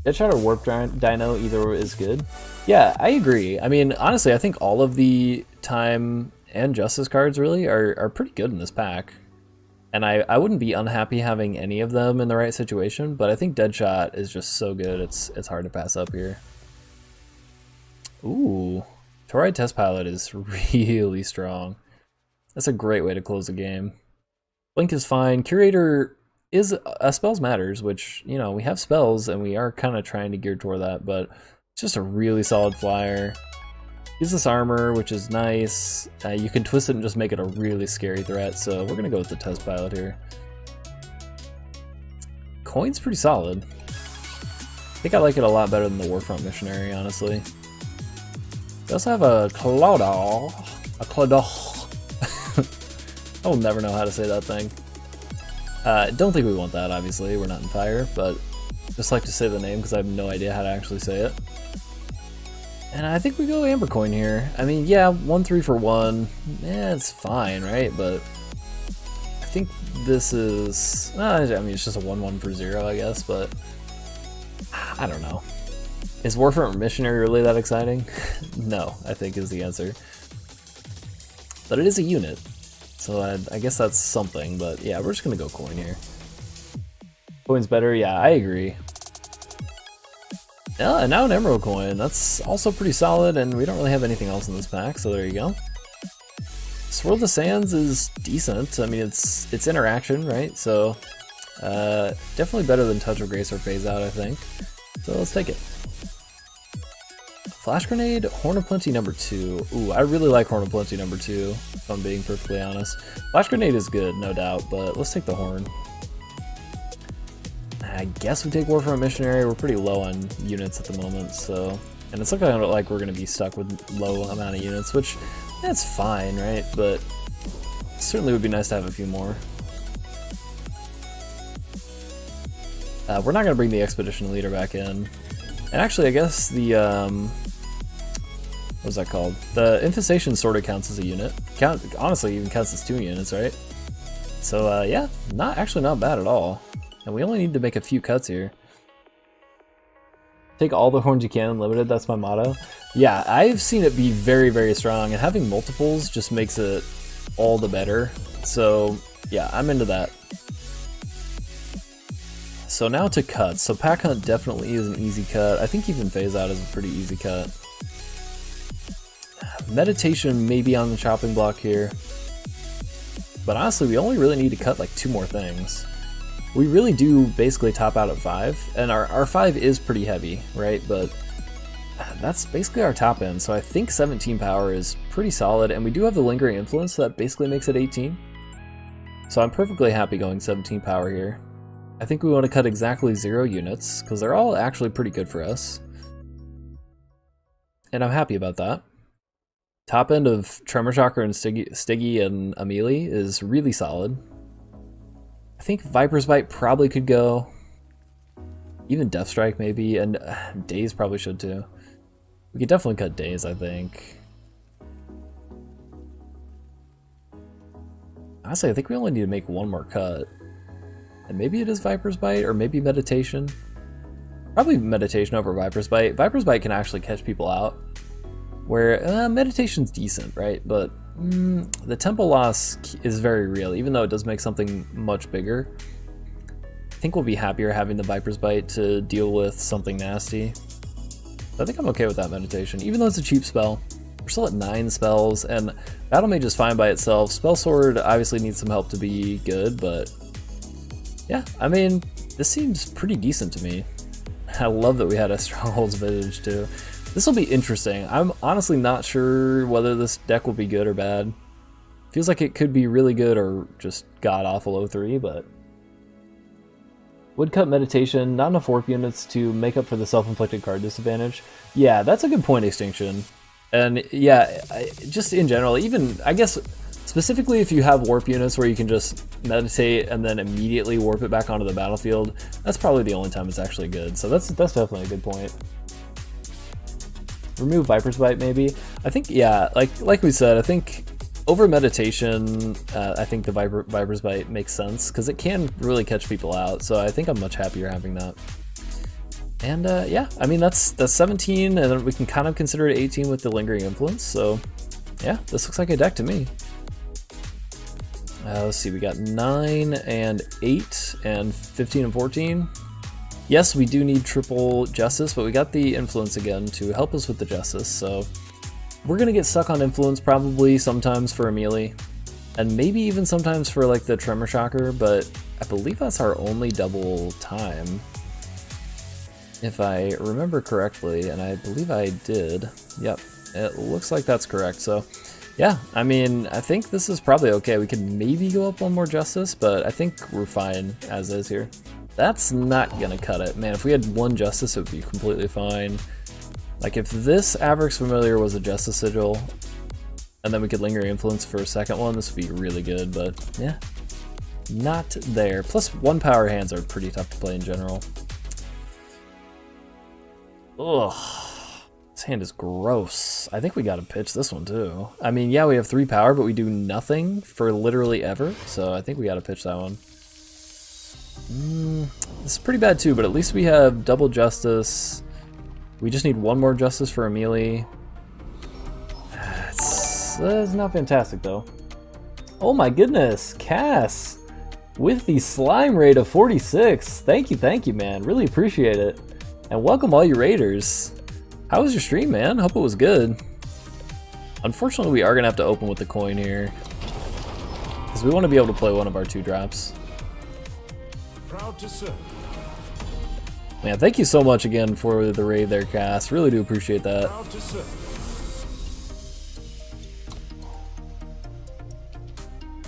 Deadshot or Warp Dino, either is good. Yeah, I agree. I mean, honestly, I think all of the Time and Justice cards really are pretty good in this pack. And I wouldn't be unhappy having any of them in the right situation, but I think Deadshot is just so good, it's hard to pass up here. Ooh, Toride Test Pilot is really strong. That's a great way to close the game. Blink is fine. Curator is Spells Matters, which, you know, we have spells and we are kind of trying to gear toward that, but it's just a really solid flyer. Gives us armor, which is nice. You can twist it and just make it a really scary threat, so we're gonna go with the Test Pilot here. Coin's pretty solid. I think I like it a lot better than the Warfront Missionary, honestly. We also have a Cloudal. A Cloudal. I will never know how to say that thing. Don't think we want that, obviously. We're not in fire, but just like to say the name because I have no idea how to actually say it. And I think we go Amber Coin here. I mean, yeah, 1/3 for 1. Yeah, it's fine, right? But I think this is... I mean, it's just a 1/1 for 0, I guess, but... I don't know. Is Warfront Missionary really that exciting? No, I think is the answer. But it is a unit, so I guess that's something, but yeah, we're just gonna go Coin here. Coin's better? Yeah, I agree. Yeah, and now an Emerald Coin. That's also pretty solid, and we don't really have anything else in this pack, so there you go. Swirl the Sands is decent. I mean, it's interaction, right? So, definitely better than Touch of Grace or Phase Out, I think. So let's take it. Flash Grenade, Horn of Plenty number 2. Ooh, I really like Horn of Plenty number 2, if I'm being perfectly honest. Flash Grenade is good, no doubt, but let's take the Horn. I guess we take Warfront Missionary. We're pretty low on units at the moment, so... And it's looking like we're going to be stuck with low amount of units, which, that's fine, right? But it certainly would be nice to have a few more. We're not going to bring the Expedition Leader back in. And actually, I guess the, what's that called? The Infestation sort of counts as a unit. Honestly, even counts as 2 units, right? So, yeah, actually not bad at all. And we only need to make a few cuts here. Take all the horns you can unlimited, that's my motto. Yeah, I've seen it be very, very strong, and having multiples just makes it all the better. So yeah, I'm into that. So now to cuts. So Pack Hunt definitely is an easy cut. I think even Phase Out is a pretty easy cut. Meditation may be on the chopping block here. But honestly, we only really need to cut like 2 more things. We really do basically top out at 5, and our 5 is pretty heavy, right? But that's basically our top end, so I think 17 power is pretty solid, and we do have the Lingering Influence, so that basically makes it 18. So I'm perfectly happy going 17 power here. I think we want to cut exactly 0 units, because they're all actually pretty good for us. And I'm happy about that. Top end of Combrei and Stiggy and Amilli is really solid. I think Viper's Bite probably could go. Even Death Strike maybe, and Daze probably should too. We could definitely cut Daze, I think. Honestly, I think we only need to make 1 more cut. And maybe it is Viper's Bite, or maybe Meditation. Probably Meditation over Viper's Bite. Viper's Bite can actually catch people out. Where Meditation's decent, right? But the tempo loss is very real, even though it does make something much bigger. I think we'll be happier having the Viper's Bite to deal with something nasty. I think I'm okay with that Meditation, even though it's a cheap spell. We're still at 9 spells, and Battle Mage is fine by itself. Spell Sword obviously needs some help to be good, but yeah, I mean, this seems pretty decent to me. I love that we had a Strongholds Visage too. This will be interesting. I'm honestly not sure whether this deck will be good or bad. Feels like it could be really good or just god-awful 0-3, but... Woodcut Meditation, not enough warp units to make up for the self-inflicted card disadvantage. Yeah, that's a good point, Extinction. And yeah, just in general, even, I guess, specifically if you have warp units where you can just meditate and then immediately warp it back onto the battlefield, that's probably the only time it's actually good. So that's definitely a good point. Remove Viper's Bite, maybe. I think, yeah, like we said, I think over Meditation, I think the Viper's Bite makes sense because it can really catch people out. So I think I'm much happier having that. And yeah, I mean that's 17, and then we can kind of consider it 18 with the Lingering Influence. So yeah, this looks like a deck to me. Let's see, we got 9 and 8 and 15 and 14. Yes, we do need triple Justice, but we got the Influence again to help us with the Justice, so we're gonna get stuck on Influence probably sometimes for Amilli, and maybe even sometimes for like the Tremor Shocker, but I believe that's our only double time, if I remember correctly, and I believe I did. Yep, it looks like that's correct, so yeah, I mean, I think this is probably okay. We could maybe go up 1 more Justice, but I think we're fine as is here. That's not gonna cut it. Man, if we had 1 Justice, it would be completely fine. Like, if this Averix Familiar was a Justice Sigil, and then we could Linger Influence for a second one, this would be really good, but yeah, not there. Plus, 1 power hands are pretty tough to play in general. Ugh, this hand is gross. I think we gotta pitch this one too. I mean, yeah, we have 3 power, but we do nothing for literally ever, so I think we gotta pitch that one. This is pretty bad too, but at least we have double Justice. We just need 1 more Justice for Amilli. It's not fantastic though. Oh my goodness, Cass with the slime rate of 46. Thank you, man. Really appreciate it. And welcome all you raiders. How was your stream, man? Hope it was good. Unfortunately, we are gonna have to open with the coin here, because we want to be able to play one of our 2 drops. Proud to serve. Man, thank you so much again for the raid there, Cass. Really do appreciate that. Proud to serve.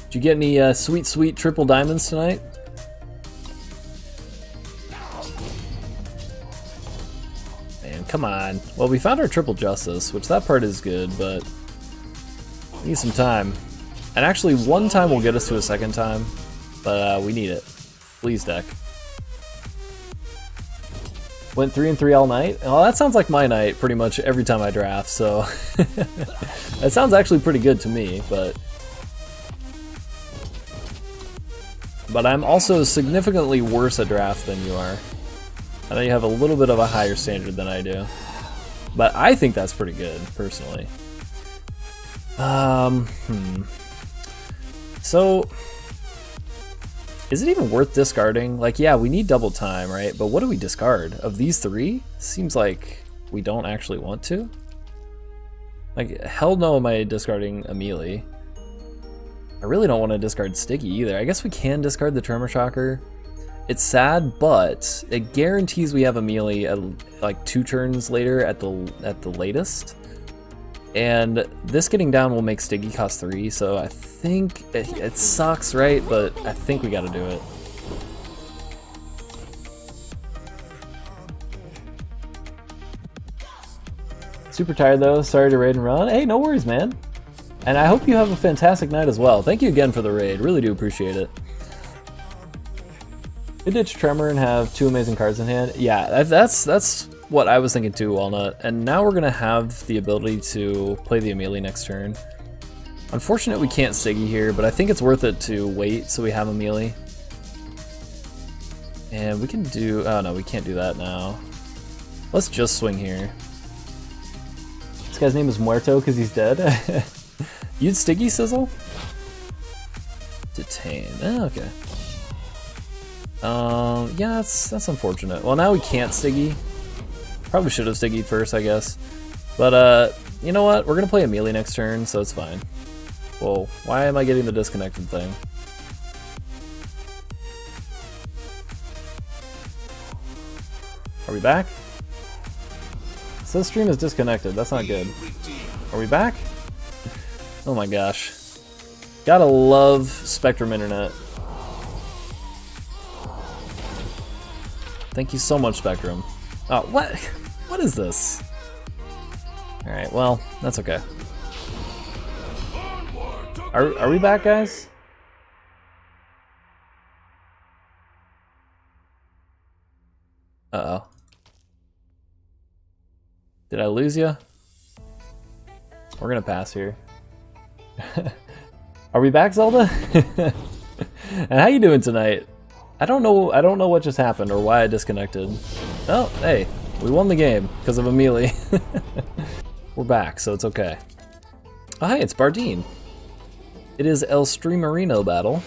Did you get any sweet triple diamonds tonight? Man, come on. Well, we found our triple Justice, which that part is good, but we need some time. And actually, 1 time will get us to a 2nd time, but we need it. Please, deck. Went 3 and 3 all night? Oh, that sounds like my night pretty much every time I draft, so that sounds actually pretty good to me, but I'm also significantly worse at draft than you are. I know you have a little bit of a higher standard than I do. But I think that's pretty good, personally. So, is it even worth discarding? Like, yeah, we need double time, right? But what do we discard? Of these three? Seems like we don't actually want to. Like, hell no am I discarding Amilli. I really don't want to discard Sticky either. I guess we can discard the Tremor Shocker. It's sad, but it guarantees we have Amilli at like 2 turns later at the latest. And this getting down will make Sticky cost 3, so I think it sucks, right? But I think we gotta do it. Super tired though, sorry to raid and run. Hey, no worries, man. And I hope you have a fantastic night as well. Thank you again for the raid, really do appreciate it. We ditch Tremor and have 2 amazing cards in hand. Yeah, that's what I was thinking too, Walnut. And now we're gonna have the ability to play the Amilli next turn. Unfortunate we can't Siggy here, but I think it's worth it to wait so we have Amilli. And we can do, oh no, we can't do that now. Let's just swing here. This guy's name is Muerto because he's dead. You'd Sticky Sizzle? Detain, okay. Yeah, that's unfortunate. Well, now we can't Stiggy. Probably should have Stiggied first, I guess. But, you know what? We're gonna play Amilli next turn, so it's fine. Whoa, why am I getting the disconnected thing? Are we back? It says stream is disconnected, that's not good. Are we back? Oh my gosh. Gotta love Spectrum Internet. Thank you so much, Spectrum. Oh, what? What is this? Alright, well, that's okay. Are we back, guys? Uh-oh. Did I lose you? We're gonna pass here. Are we back, Zelda? And how you doing tonight? I don't know what just happened or why I disconnected. Oh, hey, we won the game because of Amilli. We're back, so it's okay. Oh, hi, it's Bardine. It is El Streamerino battle.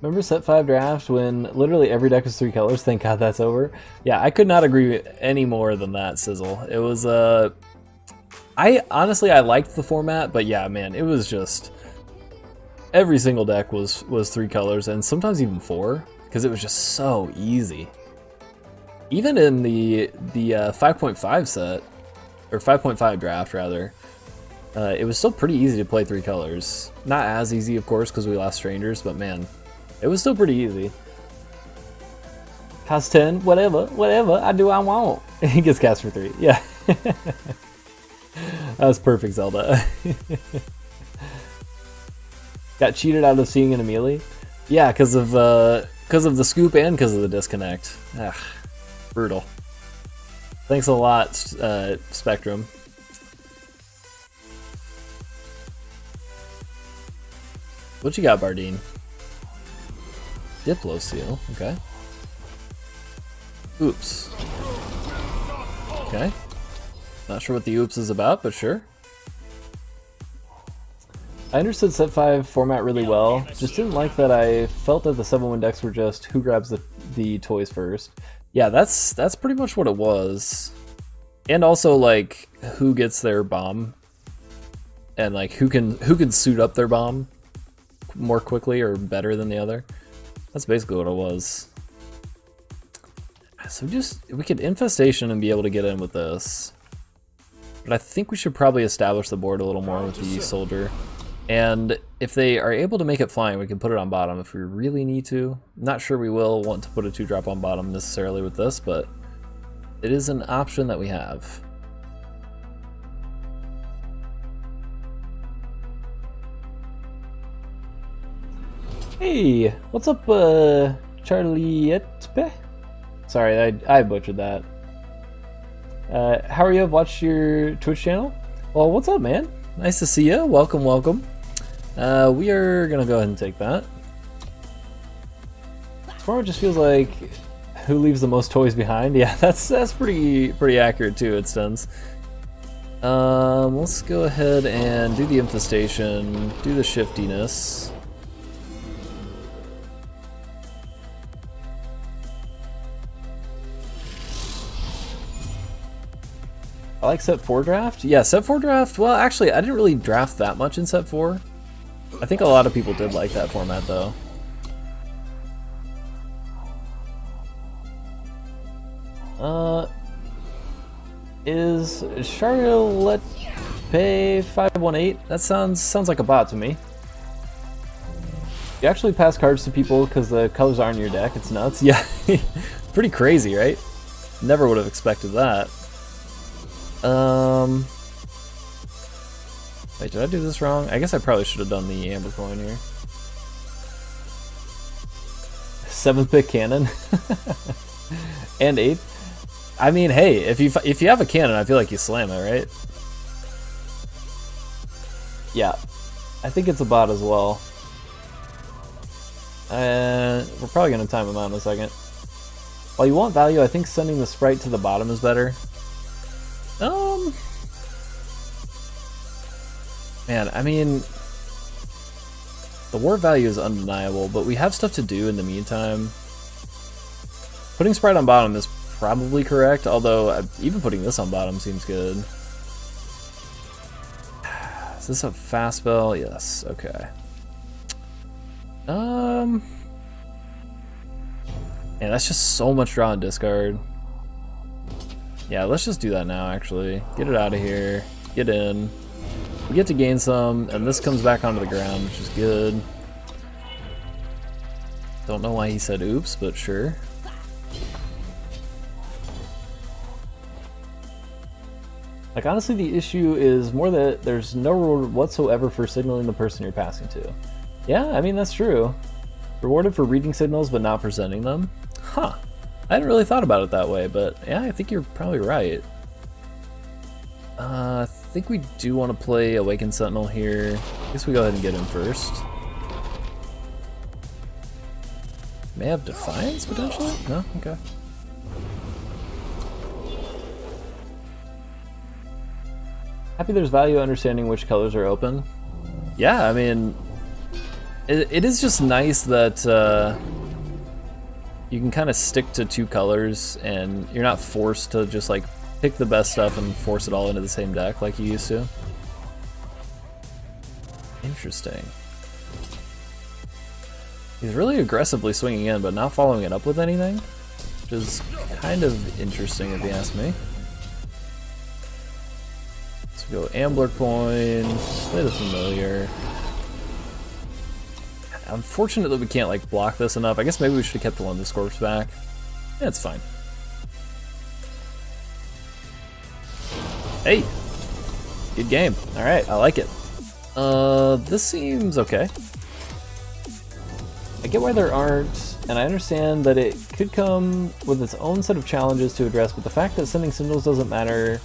Remember set 5 draft when literally every deck was 3 colors? Thank God that's over. Yeah, I could not agree any more than that, Sizzle. It was, I honestly liked the format, but yeah, man, it was just, every single deck was 3 colors, and sometimes even 4, because it was just so easy. Even in the 5.5 set, or 5.5 draft rather, it was still pretty easy to play 3 colors. Not as easy, of course, because we lost Strangers, but man, it was still pretty easy. Cost 10, whatever, I do I want. He gets cast for 3, yeah. That was perfect, Zelda. Got cheated out of seeing an Amilli? Yeah, because of the scoop and because of the disconnect. Ugh, brutal. Thanks a lot, Spectrum. What you got, Bardine? Diplo Seal, okay. Oops. Okay. Not sure what the oops is about, but sure. I understood set 5 format really well, just didn't like that I felt that the 7-1 decks were just who grabs the toys first. Yeah, that's pretty much what it was. And also like who gets their bomb and like who can suit up their bomb more quickly or better than the other. That's basically what it was. So we could Infestation and be able to get in with this. But I think we should probably establish the board a little more with the Soldier. And if they are able to make it flying, we can put it on bottom if we really need to. Not sure we will want to put a 2-drop on bottom necessarily with this, but it is an option that we have. Hey, what's up, Charliette? Sorry, I butchered that. How are you? I've watched your Twitch channel. Well, what's up, man? Nice to see you. Welcome, welcome. We are gonna go ahead and take that. This format just feels like who leaves the most toys behind. Yeah, that's pretty accurate too. It stands. Let's go ahead and do the infestation, do the shiftiness. I like set 4 draft. Yeah, set 4 draft. Well, actually, I didn't really draft that much in set 4. I think a lot of people did like that format though. Is Charlotte Pay 518? That sounds like a bot to me. You actually pass cards to people because the colors aren't in your deck. It's nuts. Yeah, pretty crazy, right? Never would have expected that. Wait, did I do this wrong? I guess I probably should have done the amber coin here. 7th pick cannon and 8th. I mean, hey, if you have a cannon, I feel like you slam it, right? Yeah, I think it's a bot as well. We're probably gonna time him out in a second. While you want value, I think sending the sprite to the bottom is better. Man, I mean, the war value is undeniable, but we have stuff to do in the meantime. Putting sprite on bottom is probably correct, although even putting this on bottom seems good. Is this a fast spell? Yes, okay. Man, that's just so much draw and discard. Yeah, let's just do that now, actually. Get it out of here. Get in. We get to gain some, and this comes back onto the ground, which is good. Don't know why he said oops, but sure. Like, honestly, the issue is more that there's no reward whatsoever for signaling the person you're passing to. Yeah, I mean, that's true. Rewarded for reading signals, but not for sending them? Huh. I hadn't really thought about it that way, but yeah, I think you're probably right. I think we do want to play Awakened Sentinel here. I guess we go ahead and get him first. May have Defiance, potentially? No? Okay. Happy there's value understanding which colors are open. Yeah, I mean, it is just nice that you can kind of stick to 2 colors and you're not forced to just like pick the best stuff and force it all into the same deck like you used to. Interesting. He's really aggressively swinging in but not following it up with anything, which is kind of interesting if you ask me. Go Ambler Coin, play the Familiar. Unfortunately, we can't like block this enough. I guess maybe we should have kept the London Corpse back. Yeah, it's fine. Hey, good game. All right, I like it. This seems okay. I get why there aren't, and I understand that it could come with its own set of challenges to address, but the fact that sending signals doesn't matter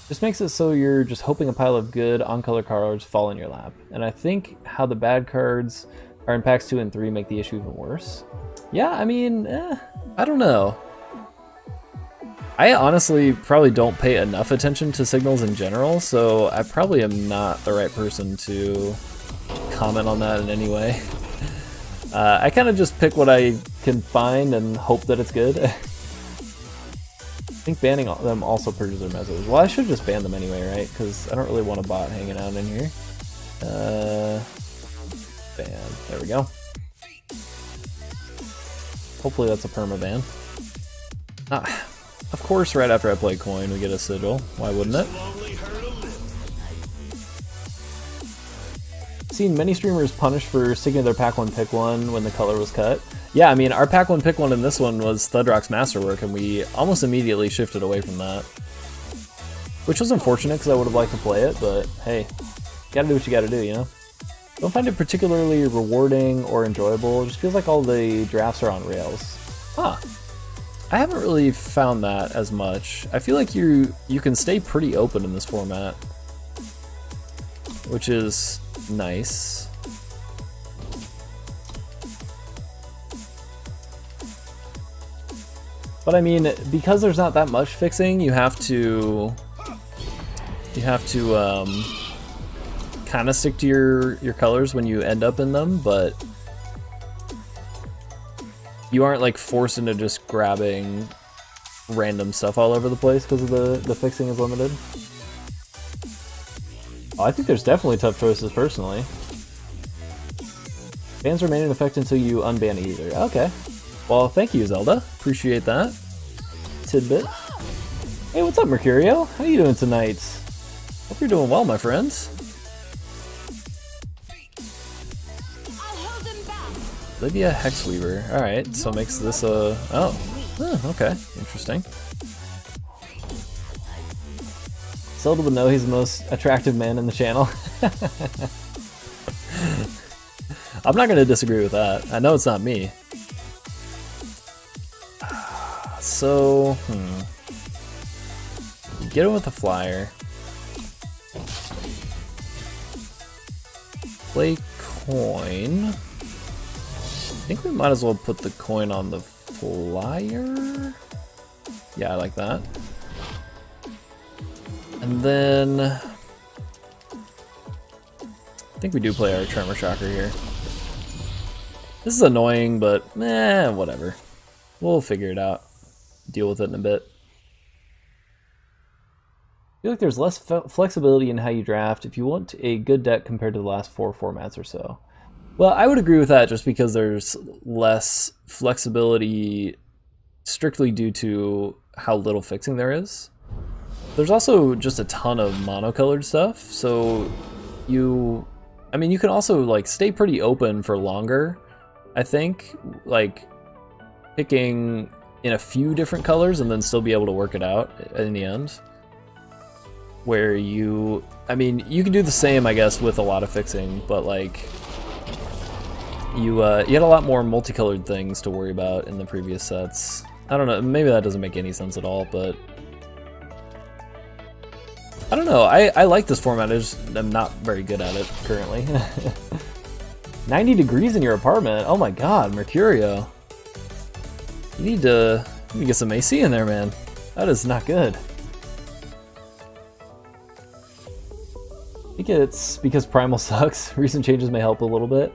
just makes it so you're just hoping a pile of good on-color cards fall in your lap. And I think how the bad cards are in packs 2 and 3 make the issue even worse. Yeah, I mean, I don't know. I honestly probably don't pay enough attention to signals in general, so I probably am not the right person to comment on that in any way. I kind of just pick what I can find and hope that it's good. I think banning them also purges their message. Well, I should just ban them anyway, right? Because I don't really want a bot hanging out in here. Ban. There we go. Hopefully that's a perma ban. Of course, right after I play coin, we get a sigil. Why wouldn't it? Seen many streamers punished for sticking their pack 1 pick 1 when the color was cut. Yeah, I mean, our pack 1 pick 1 in this one was Thudrock's Masterwork, and we almost immediately shifted away from that. Which was unfortunate, because I would have liked to play it, but hey, you gotta do what you gotta do, you know? Don't find it particularly rewarding or enjoyable, it just feels like all the drafts are on rails. Huh. I haven't really found that as much. I feel like you can stay pretty open in this format, which is nice. But I mean, because there's not that much fixing, you have to kind of stick to your colors when you end up in them, but you aren't like forced into just grabbing random stuff all over the place because of the fixing is limited. Oh, I think there's definitely tough choices personally. Bans remain in effect until you unban either. Okay. Well, thank you, Zelda. Appreciate that tidbit. Hey, what's up, Mercurio? How you doing tonight? Hope you're doing well, my friends. Libya Hexweaver. Alright, so makes this a... Oh. Okay. Interesting. Zelda would know he's the most attractive man in the channel. I'm not going to disagree with that. I know it's not me. So, get him with the flyer. Play coin. I think we might as well put the coin on the flyer. Yeah, I like that. And then I think we do play our Tremor Shocker here. This is annoying, but whatever. We'll figure it out. Deal with it in a bit. I feel like there's less flexibility in how you draft if you want a good deck compared to the last 4 formats or so. Well, I would agree with that just because there's less flexibility strictly due to how little fixing there is. There's also just a ton of monocolored stuff, so you can also like stay pretty open for longer, I think, like picking in a few different colors and then still be able to work it out in the end. Where you can do the same, I guess, with a lot of fixing, but like you had a lot more multicolored things to worry about in the previous sets. I don't know, maybe that doesn't make any sense at all, but I don't know. I like this format. I just am not very good at it currently. 90 degrees in your apartment. Oh my god, Mercurio. You need to get some AC in there, man. That is not good. I think it's because Primal sucks. Recent changes may help a little bit.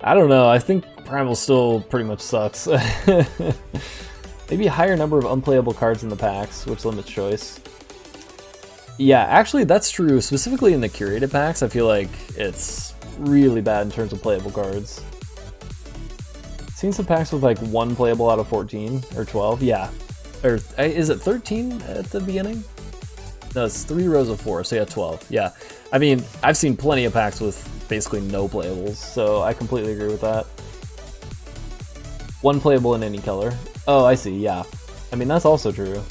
I don't know. I think Primal still pretty much sucks. Maybe a higher number of unplayable cards in the packs, which limits choice. Yeah, actually that's true. Specifically in the curated packs, I feel like it's really bad in terms of playable cards. Seen some packs with like 1 playable out of 14 or 12. Yeah. Or is it 13 at the beginning? No, it's 3 rows of 4, so yeah, 12. Yeah. I mean, I've seen plenty of packs with basically no playables, so I completely agree with that. 1 playable in any color. Oh, I see, yeah. I mean, that's also true.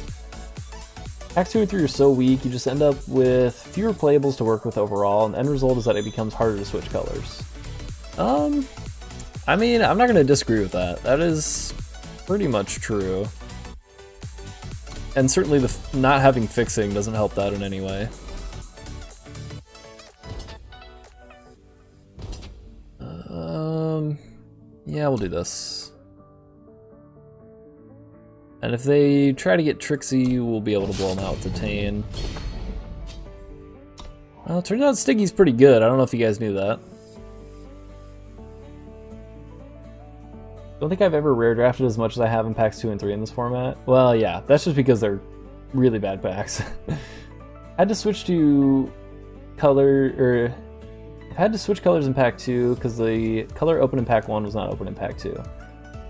Packs 2 and 3 are so weak, you just end up with fewer playables to work with overall, and the end result is that it becomes harder to switch colors. I mean, I'm not going to disagree with that. That is pretty much true. And certainly the not having fixing doesn't help that in any way. Yeah, we'll do this. And if they try to get tricksy, we'll be able to blow them out with the Tane. Well, it turns out Stiggy's pretty good. I don't know if you guys knew that. Don't think I've ever rare drafted as much as I have in packs 2 and 3 in this format. Well, yeah, that's just because they're really bad packs. Had to switch to color, I've had to switch colors in pack 2 because the color open in pack 1 was not open in pack 2.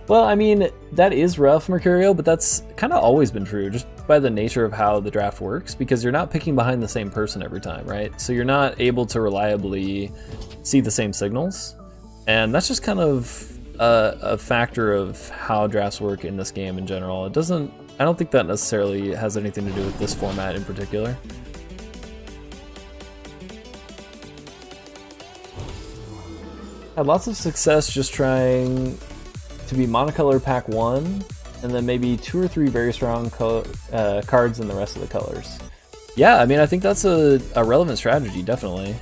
Well, I mean, that is rough, Mercurio, but that's kind of always been true, just by the nature of how the draft works, because you're not picking behind the same person every time, right? So you're not able to reliably see the same signals, and that's just kind of a factor of how drafts work in this game in general. I don't think that necessarily has anything to do with this format in particular. Had lots of success just trying to be monocolor pack 1, and then maybe 2 or 3 very strong cards in the rest of the colors. Yeah, I mean, I think that's a relevant strategy, definitely.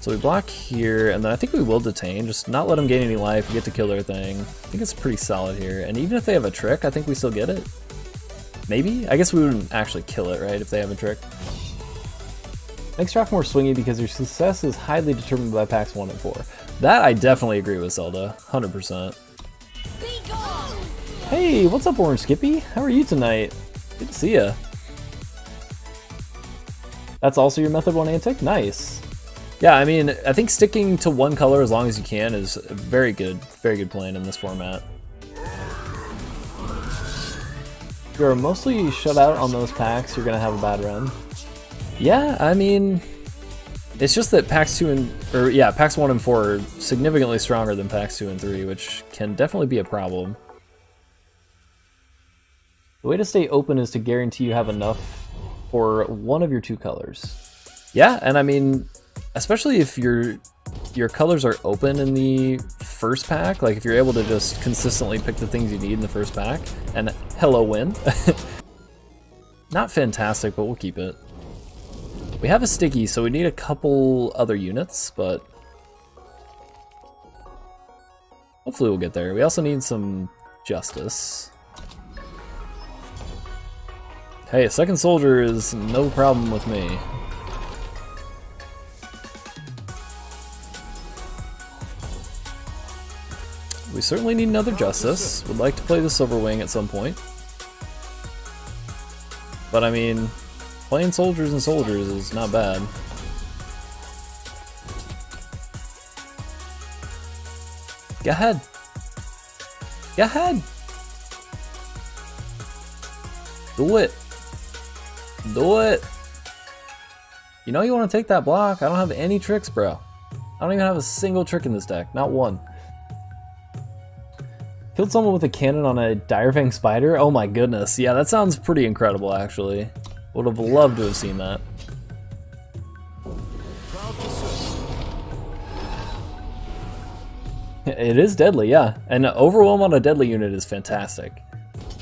So we block here, and then I think we will detain, just not let them gain any life, we get to kill their thing. I think it's pretty solid here, and even if they have a trick, I think we still get it. Maybe? I guess we wouldn't actually kill it, right, if they have a trick. Makes draft more swingy because your success is highly determined by packs 1 and 4. That I definitely agree with, Zelda. 100%. Hey, what's up, Orange Skippy? How are you tonight? Good to see ya. That's also your method 1 antic? Nice. Yeah, I mean, I think sticking to one color as long as you can is very good plan in this format. If you're mostly shut out on those packs, you're gonna have a bad run. Yeah, I mean, it's just that packs 1 and 4 are significantly stronger than packs 2 and 3, which can definitely be a problem. The way to stay open is to guarantee you have enough for one of your 2 colors. Yeah, and I mean, especially if your colors are open in the first pack, like if you're able to just consistently pick the things you need in the first pack, and hello win. Not fantastic, but we'll keep it. We have a sticky, so we need a couple other units, but hopefully we'll get there. We also need some justice. Hey, a second soldier is no problem with me. We certainly need another justice. Would like to play the Silver Wing at some point. But I mean, playing soldiers and soldiers is not bad. Go ahead. Go ahead. Do it. Do it. You know you want to take that block. I don't have any tricks, bro. I don't even have a single trick in this deck. Not one. Killed someone with a cannon on a Direfang spider? Oh my goodness. Yeah, that sounds pretty incredible, actually. Would have loved to have seen that. It is deadly, yeah. And Overwhelm on a deadly unit is fantastic.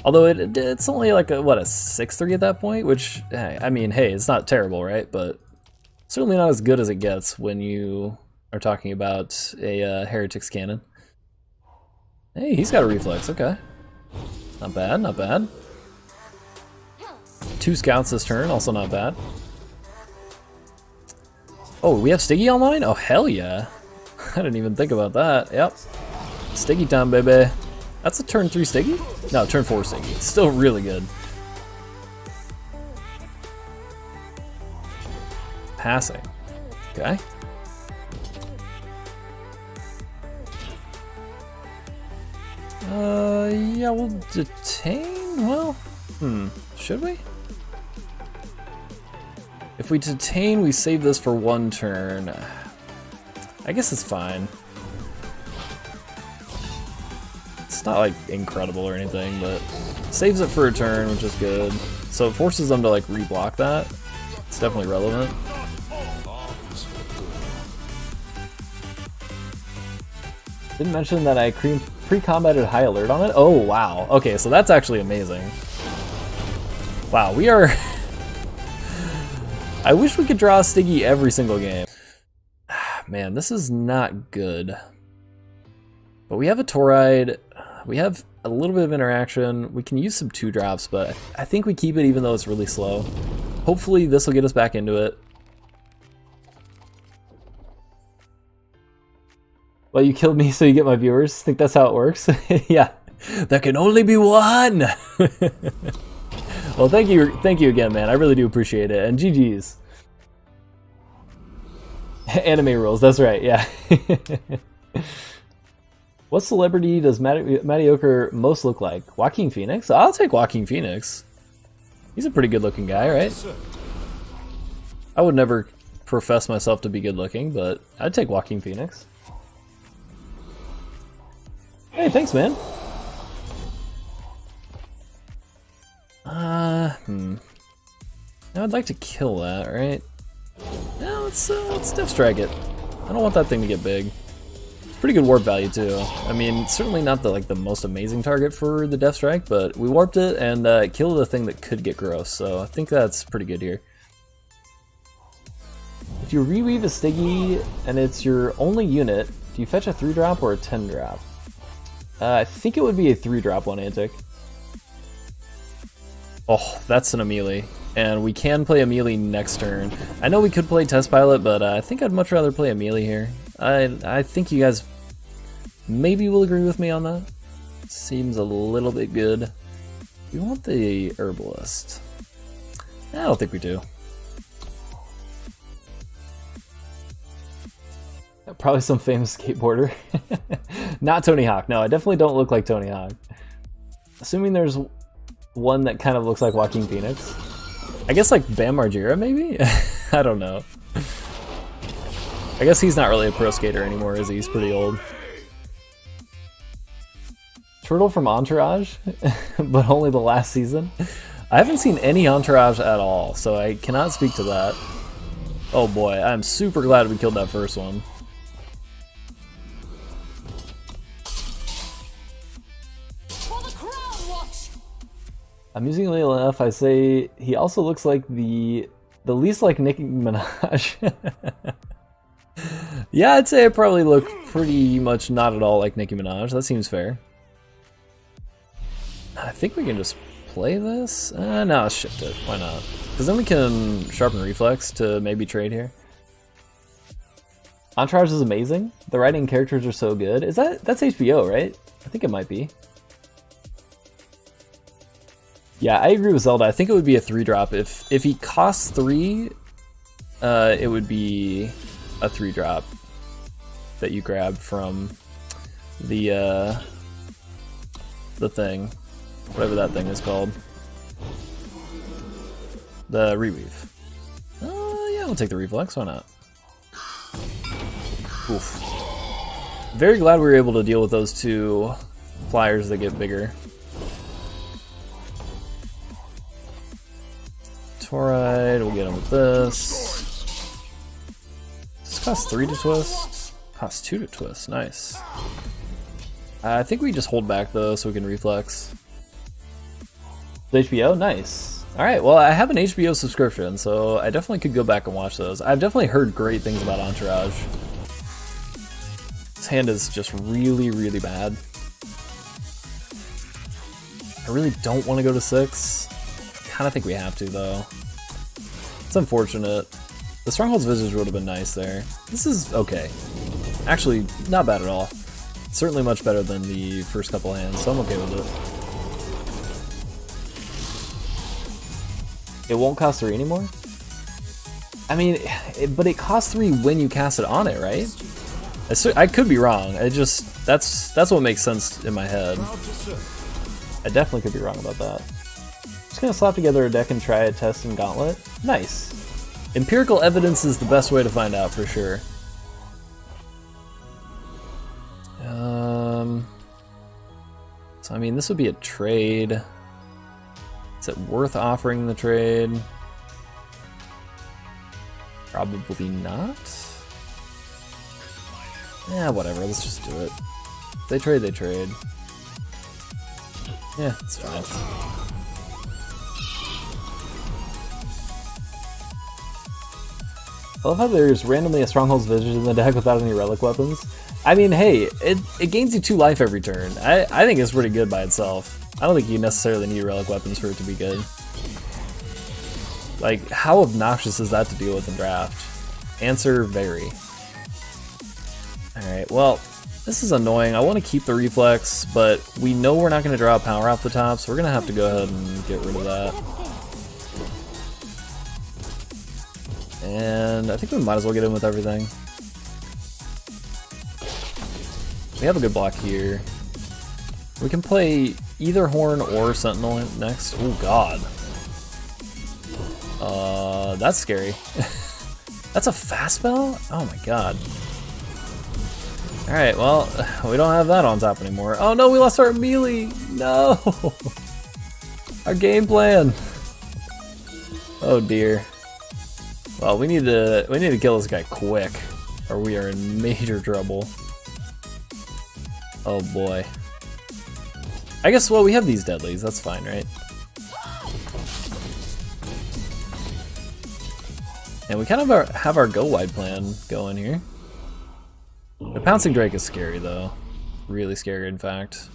Although it's only like a, what, a 6/3 at that point? Which, I mean, hey, it's not terrible, right? But certainly not as good as it gets when you are talking about a Heretics cannon. Hey, he's got a reflex, okay. Not bad, not bad. 2 scouts this turn, also not bad. Oh, we have Stiggy online? Oh, hell yeah. I didn't even think about that. Yep. Stiggy time, baby. That's a turn 3 Stiggy? No, turn 4 Stiggy. Still really good. Passing. Okay. Yeah, we'll detain? Well, should we? If we detain, we save this for 1 turn. I guess it's fine. It's not like incredible or anything, but saves it for a turn, which is good. So it forces them to like reblock that. It's definitely relevant. Didn't mention that I pre-combated high alert on it. Oh wow. Okay, so that's actually amazing. Wow, we are. I wish we could draw a Stiggy every single game. Man, this is not good. But we have a Tauride. We have a little bit of interaction. We can use some 2-drops, but I think we keep it even though it's really slow. Hopefully this will get us back into it. Well, you killed me so you get my viewers. Think that's how it works? Yeah. There can only be one! Well, thank you again, man. I really do appreciate it. And GG's. Anime rules, that's right, yeah. What celebrity does Mattyocre most look like? Joaquin Phoenix? I'll take Joaquin Phoenix. He's a pretty good looking guy, right? I would never profess myself to be good looking, but I'd take Joaquin Phoenix. Hey, thanks, man. Now I'd like to kill that, right? No, let's Death Strike it. I don't want that thing to get big. It's pretty good warp value too. I mean, certainly not the most amazing target for the Death Strike, but we warped it and killed a thing that could get gross. So I think that's pretty good here. If you reweave a Stiggy and it's your only unit, do you fetch a 3-drop or a 10-drop? I think it would be a 3-drop one antic. Oh, that's an Amilli. And we can play Amilli next turn. I know we could play Test Pilot, but I think I'd much rather play Amilli here. I think you guys maybe will agree with me on that. Seems a little bit good. We want the Herbalist. I don't think we do. Probably some famous skateboarder. Not Tony Hawk. No, I definitely don't look like Tony Hawk. Assuming there's one that kind of looks like Joaquin Phoenix. I guess like Bam Margera, maybe? I don't know. I guess he's not really a pro skater anymore, is he? He's pretty old. Turtle from Entourage, but only the last season. I haven't seen any Entourage at all, so I cannot speak to that. Oh boy, I'm super glad we killed that first one. Amusingly enough, I say he also looks like the least like Nicki Minaj. Yeah, I'd say I probably look pretty much not at all like Nicki Minaj. That seems fair. I think we can just play this. No, let's shift it. Why not? Because then we can sharpen reflex to maybe trade here. Entourage is amazing. The writing and characters are so good. That's HBO, right? I think it might be. Yeah, I agree with Zelda. I think it would be a 3-drop. If he costs 3, it would be a 3-drop that you grab from the thing, whatever that thing is called, the reweave. Yeah, we'll take the reflex. Why not? Oof. Very glad we were able to deal with those two flyers that get bigger. Tauride, we'll get him with this. This costs 3 to twist. Costs 2 to twist, nice. I think we just hold back though so we can reflex. HBO, nice. Alright, well I have an HBO subscription, so I definitely could go back and watch those. I've definitely heard great things about Entourage. This hand is just really, really bad. I really don't want to go to 6. I kind of think we have to though. It's unfortunate. The Stronghold's Visage would have been nice there. This is okay. Actually, not bad at all. Certainly much better than the first couple hands, so I'm okay with it. It won't cost 3 anymore? I mean, but it costs 3 when you cast it on it, right? I could be wrong. That's what makes sense in my head. I definitely could be wrong about that. Just gonna slap together a deck and try a test in Gauntlet. Nice. Empirical evidence is the best way to find out for sure. So I mean, this would be a trade. Is it worth offering the trade? Probably not. Yeah, whatever. Let's just do it. If they trade, they trade. Yeah, it's fine. I love how there's randomly a Stronghold's Visage in the deck without any relic weapons. I mean, hey, it gains you 2 life every turn. I think it's pretty good by itself. I don't think you necessarily need relic weapons for it to be good. Like, how obnoxious is that to deal with in draft? Answer, very. Alright, well, this is annoying. I want to keep the reflex, but we know we're not going to draw a power off the top, so we're going to have to go ahead and get rid of that. And I think we might as well get in with everything. We have a good block here. We can play either Horn or Sentinel next. Oh god. That's scary. That's a fast spell? Oh my god. Alright, well, we don't have that on top anymore. Oh no, we lost our Amilli! No! Our game plan! Oh dear. Well, we need to kill this guy quick, or we are in major trouble. Oh boy. I guess, well, we have these deadlies, that's fine, right? And we kind of have our go wide plan going here. The Pouncing Drake is scary though. Really scary, in fact.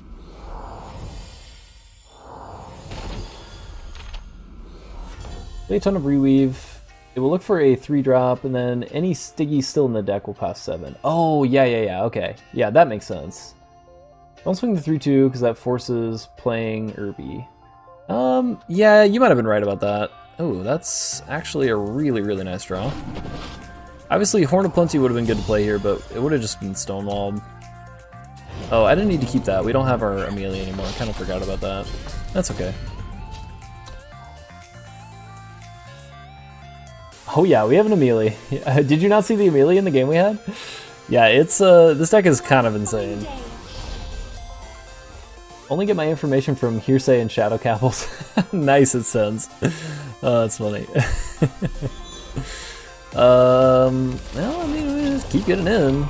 Play a ton of Reweave. It will look for a 3-drop, and then any Stiggy still in the deck will cost 7. Oh, yeah, okay. Yeah, that makes sense. Don't swing the 3-2, because that forces playing Irby. Yeah, you might have been right about that. Oh, that's actually a really, really nice draw. Obviously, Horn of Plenty would have been good to play here, but it would have just been stonewalled. Oh, I didn't need to keep that. We don't have our Amilli anymore. I kind of forgot about that. That's okay. Oh yeah, we have an Amilli. Did you not see the Amilli in the game we had? Yeah, it's this deck is kind of insane. Only get my information from hearsay and shadow capitals. Nice, it sends. Oh, that's funny. Well, I mean, we just keep getting in.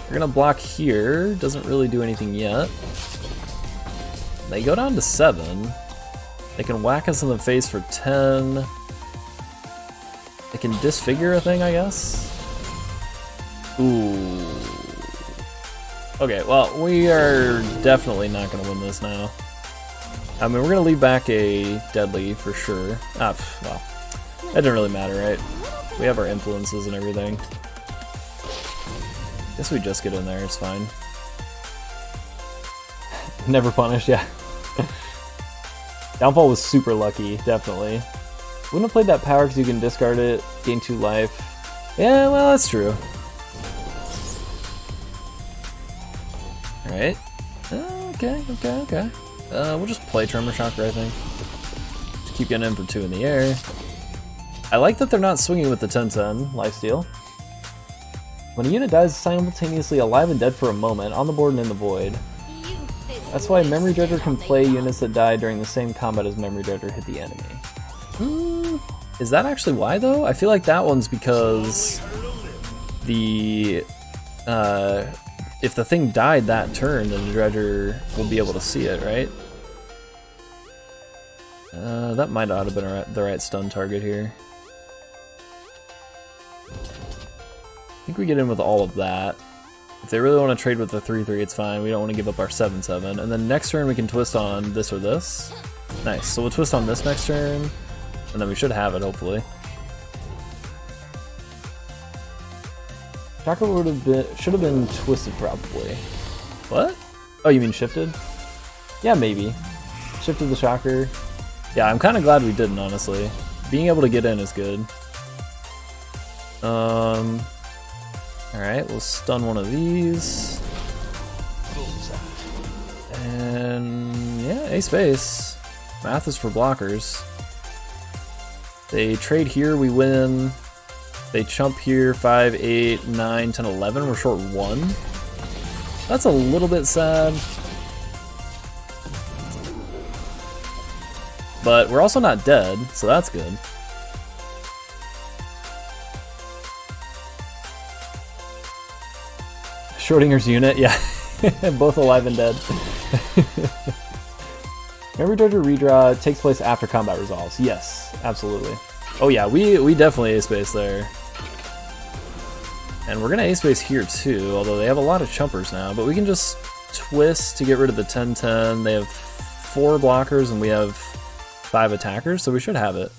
We're gonna block here. Doesn't really do anything yet. They go down to 7. They can whack us in the face for 10. They can disfigure a thing, I guess. Ooh. Okay, well, we are definitely not going to win this now. I mean, we're going to leave back a deadly for sure. Ah, well, that didn't really matter, right? We have our influences and everything. Guess we just get in there, it's fine. Never punished, yeah. Downfall was super lucky, definitely. Wouldn't have played that power because you can discard it, gain 2 life. Yeah, well, that's true. Alright. Okay. We'll just play Tremor Shocker, I think. Just keep getting in for 2 in the air. I like that they're not swinging with the 10-10 lifesteal. When a unit dies simultaneously alive and dead for a moment, on the board and in the void. That's why Memory Dredger can play units that die during the same combat as Memory Dredger hit the enemy. Is that actually why, though? I feel like that one's because the if the thing died that turn, then the Dredger will be able to see it, right? That might not have been the right stun target here. I think we get in with all of that. If they really want to trade with the 3-3, it's fine. We don't want to give up our 7-7. And then next turn we can twist on this or this. Nice. So we'll twist on this next turn. And then we should have it, hopefully. Shocker should have been twisted, probably. What? Oh, you mean shifted? Yeah, maybe. Shifted the Shocker. Yeah, I'm kind of glad we didn't, honestly. Being able to get in is good. Alright, we'll stun one of these. And yeah, ace base. Math is for blockers. They trade here, we win. They chump here, 5, 8, 9, 10, 11. We're short 1. That's a little bit sad. But we're also not dead, so that's good. Schrodinger's unit, yeah. Both alive and dead. Memory Dredger redraw takes place after combat resolves. Yes, absolutely. Oh yeah, we definitely ace base there. And we're gonna ace base here too, although they have a lot of chumpers now, but we can just twist to get rid of the 10-10. They have 4 blockers and we have 5 attackers, so we should have it.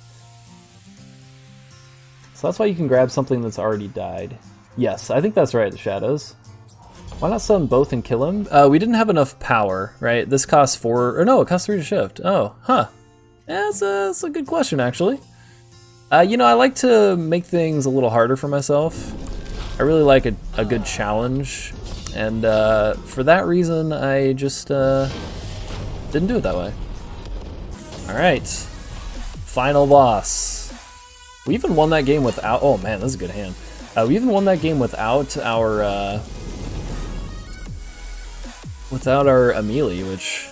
So that's why you can grab something that's already died. Yes, I think that's right, the Shadows. Why not stun both and kill him? We didn't have enough power, right? This costs 4, or no, it costs 3 to shift. Oh, huh. Yeah, that's a good question, actually. You know, I like to make things a little harder for myself. I really like a good challenge, and for that reason, I just didn't do it that way. Alright. Final boss. We even won that game without... Oh man, this is a good hand. We even won that game without our Amilli, which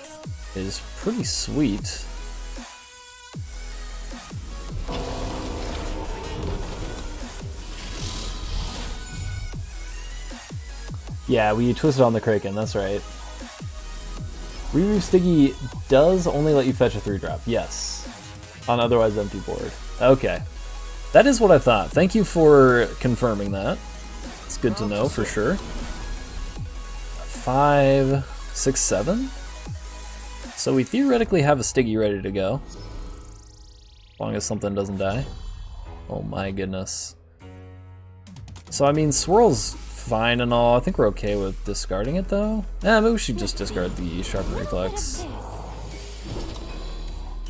is pretty sweet. Yeah, we twisted on the Kraken, that's right. Reroute Stiggy does only let you fetch a 3-drop, yes. On otherwise empty board. Okay. That is what I thought. Thank you for confirming that. It's good to know for sure. 5, 6, 7. So we theoretically have a Stiggy ready to go. As long as something doesn't die. Oh my goodness. So I mean, Swirl's fine and all. I think we're okay with discarding it though. Maybe we should just discard the Sharp Reflex.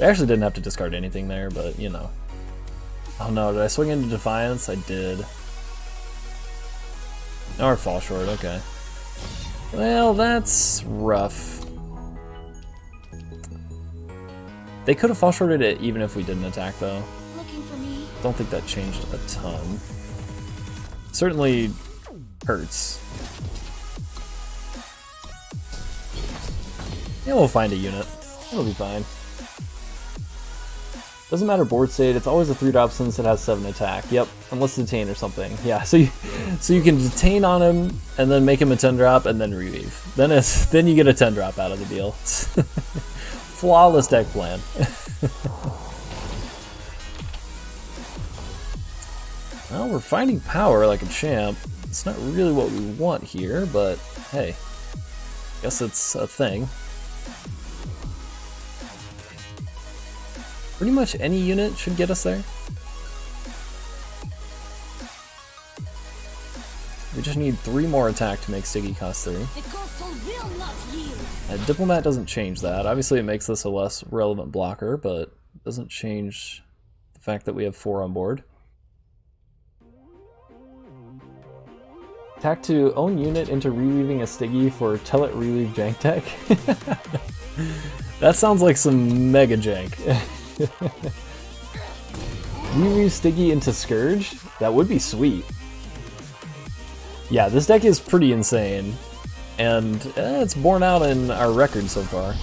I actually didn't have to discard anything there, but you know. Oh no, did I swing into Defiance? I did. Or fall short, okay. Well, that's rough. They could have fall shorted it even if we didn't attack though. Don't think that changed a ton. Certainly hurts. Yeah, we'll find a unit. It'll be fine. Doesn't matter board state, it's always a 3-drop since it has 7 attack. Yep, unless detain or something. Yeah, so you can detain on him and then make him a 10-drop and then reweave. Then you get a 10-drop out of the deal. Flawless deck plan. Well, we're finding power like a champ. It's not really what we want here, but hey, guess it's a thing. Pretty much any unit should get us there. We just need 3 more attack to make Stiggy cost 3. Diplomat doesn't change that. Obviously it makes this a less relevant blocker, but it doesn't change the fact that we have 4 on board. Attack to own unit into reweaving a Stiggy for Tell It Reweave jank deck. That sounds like some mega jank. Reweave Stiggy into Scourge? That would be sweet. Yeah, this deck is pretty insane, and it's borne out in our record so far.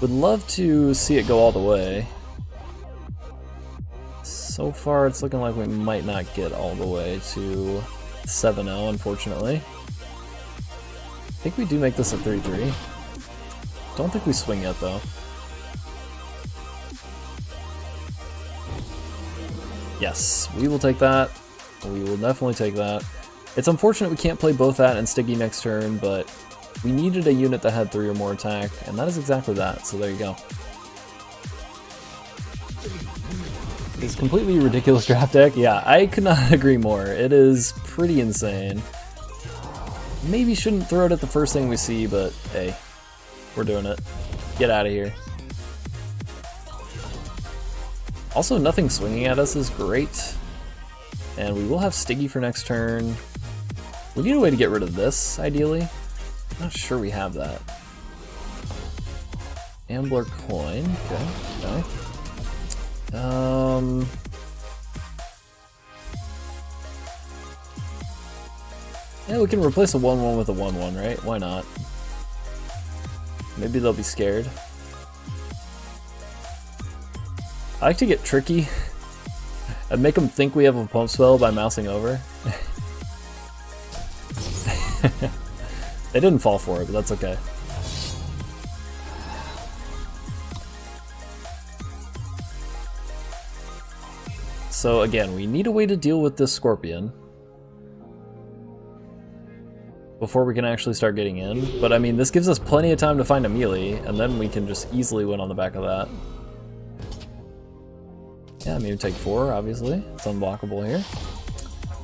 Would love to see it go all the way. So far it's looking like we might not get all the way to 7-0, unfortunately. I think we do make this a 3-3. Don't think we swing yet, though. Yes, we will take that. We will definitely take that. It's unfortunate we can't play both that and Stiggy next turn, but we needed a unit that had 3 or more attack, and that is exactly that, so there you go. This completely ridiculous draft deck, yeah, I could not agree more. It is pretty insane. Maybe shouldn't throw it at the first thing we see, but hey, we're doing it. Get out of here. Also, nothing swinging at us is great. And we will have Stiggy for next turn. We need a way to get rid of this, ideally. I'm not sure we have that. Ambler coin, okay. Yeah, we can replace a 1-1 with a 1-1, right? Why not? Maybe they'll be scared. I like to get tricky and make them think we have a pump spell by mousing over. They didn't fall for it, but that's okay. So again, we need a way to deal with this Scorpion before we can actually start getting in. But I mean, this gives us plenty of time to find Amilli, and then we can just easily win on the back of that. Yeah, maybe take 4, obviously. It's unblockable here.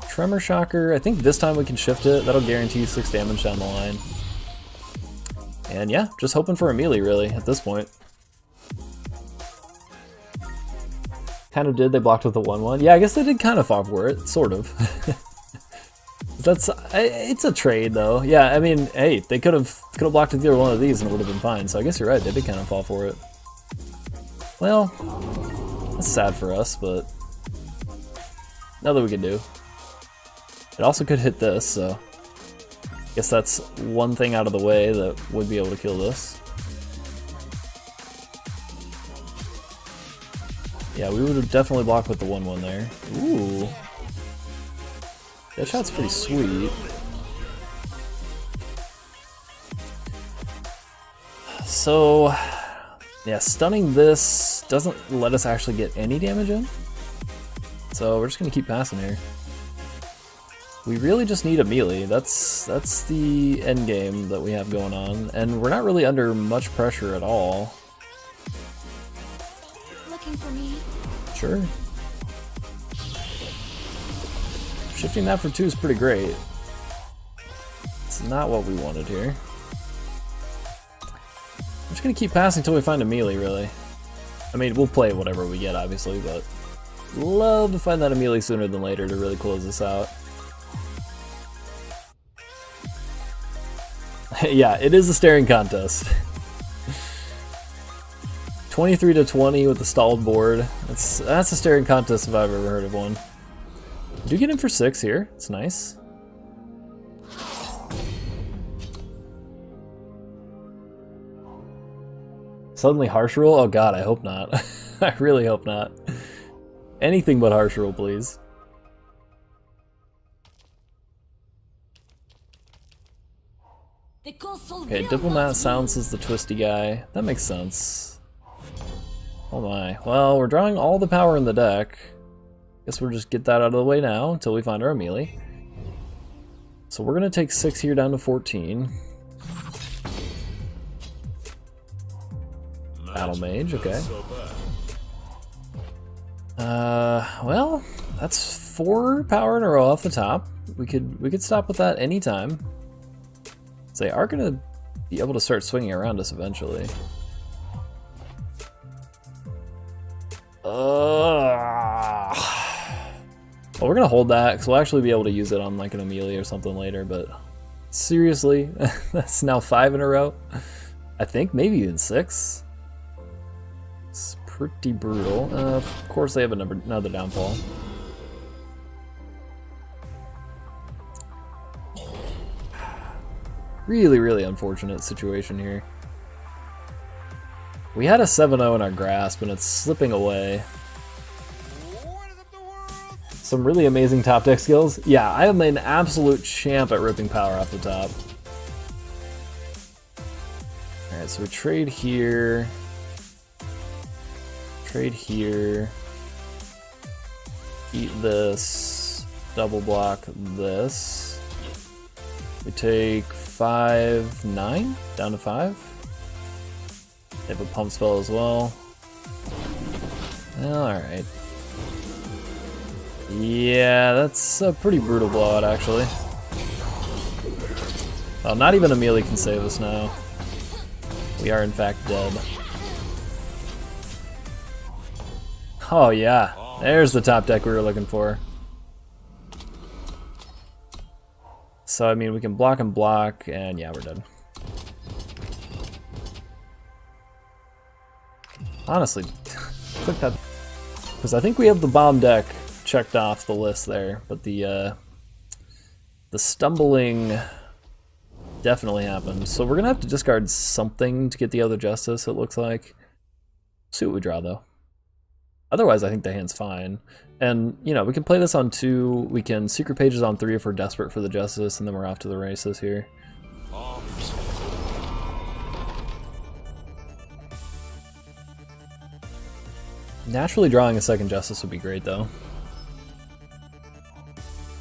Tremor Shocker, I think this time we can shift it. That'll guarantee 6 damage down the line. And yeah, just hoping for Amilli, really, at this point. Kind of did, they blocked with the 1-1. Yeah, I guess they did kind of fall for it, sort of. It's a trade, though. Yeah, I mean, hey, they could have blocked with either one of these and it would have been fine, so I guess you're right, they did kind of fall for it. Well, that's sad for us, but nothing we can do. It also could hit this, so I guess that's one thing out of the way that would be able to kill this. Yeah, we would have definitely blocked with the 1-1 there. Ooh. That shot's pretty sweet. So, yeah, stunning this doesn't let us actually get any damage in. So we're just gonna keep passing here. We really just need Amilli. That's the end game that we have going on, and we're not really under much pressure at all. Looking for me? Sure. Shifting that for 2 is pretty great. It's not what we wanted here. I'm just gonna keep passing until we find Amilli, really. I mean, we'll play whatever we get, obviously, but love to find that Amilli sooner than later to really close this out. Yeah, it is a staring contest. 23 to 20 with the stalled board. That's a staring contest if I've ever heard of one. We do get in for 6 here. It's nice. Suddenly harsh rule? Oh god, I hope not. I really hope not. Anything but harsh rule, please. Okay, Diplomat silences the twisty guy. That makes sense. Oh my. Well, we're drawing all the power in the deck. Guess we'll just get that out of the way now until we find our Amilli. So we're gonna take 6 here down to 14. Battle Mage, okay. Well, that's 4 power in a row off the top. We could stop with that anytime. So they are gonna be able to start swinging around us eventually. Well, we're gonna hold that because we'll actually be able to use it on like an Amilli or something later. But seriously, that's now 5 in a row. I think maybe even 6. It's pretty brutal. Of course, they have another downfall. Really, really unfortunate situation here. We had a 7-0 in our grasp, and it's slipping away. Some really amazing top deck skills. Yeah, I am an absolute champ at ripping power off the top. Alright, so we trade here. Trade here. Eat this. Double block this. We take 5, 9, down to 5. They have a pump spell as well. Alright. Yeah, that's a pretty brutal blowout, actually. Well, not even Amilli can save us now. We are, in fact, dead. Oh, yeah. There's the top deck we were looking for. So, I mean, we can block and block, and yeah, we're dead. Honestly, click that. Because I think we have the bomb deck checked off the list there, but the stumbling definitely happened. So we're gonna have to discard something to get the other Justice, it looks like. See what we draw, though. Otherwise, I think the hand's fine. And, you know, we can play this on 2, we can Secret Pages on 3 if we're desperate for the Justice, and then we're off to the races here. Naturally drawing a second Justice would be great, though.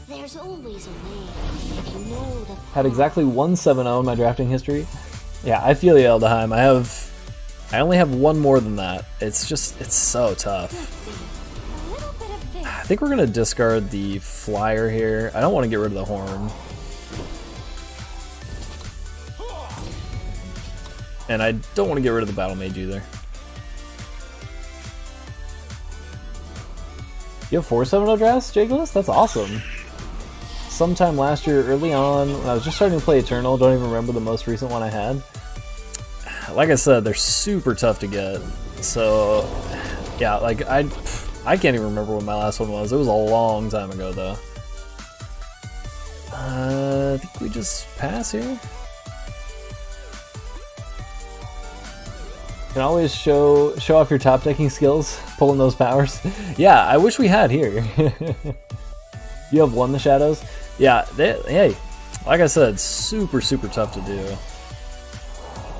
There's always a way. If you know the Had exactly 1 7-0 in my drafting history. Yeah, I feel you, Eldheim. I only have 1 more than that. It's so tough. I think we're gonna discard the flyer here. I don't want to get rid of the horn. And I don't want to get rid of the battle mage either. You have 4 7-0 drafts, Jageless? That's awesome. Sometime last year, early on, when I was just starting to play Eternal, don't even remember the most recent one I had. Like I said, they're super tough to get. So, yeah, like, I can't even remember what my last one was. It was a long time ago, though. I think we just pass here. You can always show off your top decking skills, pulling those powers. Yeah, I wish we had here. You have won the Shadows? Yeah, hey, like I said, super, super tough to do.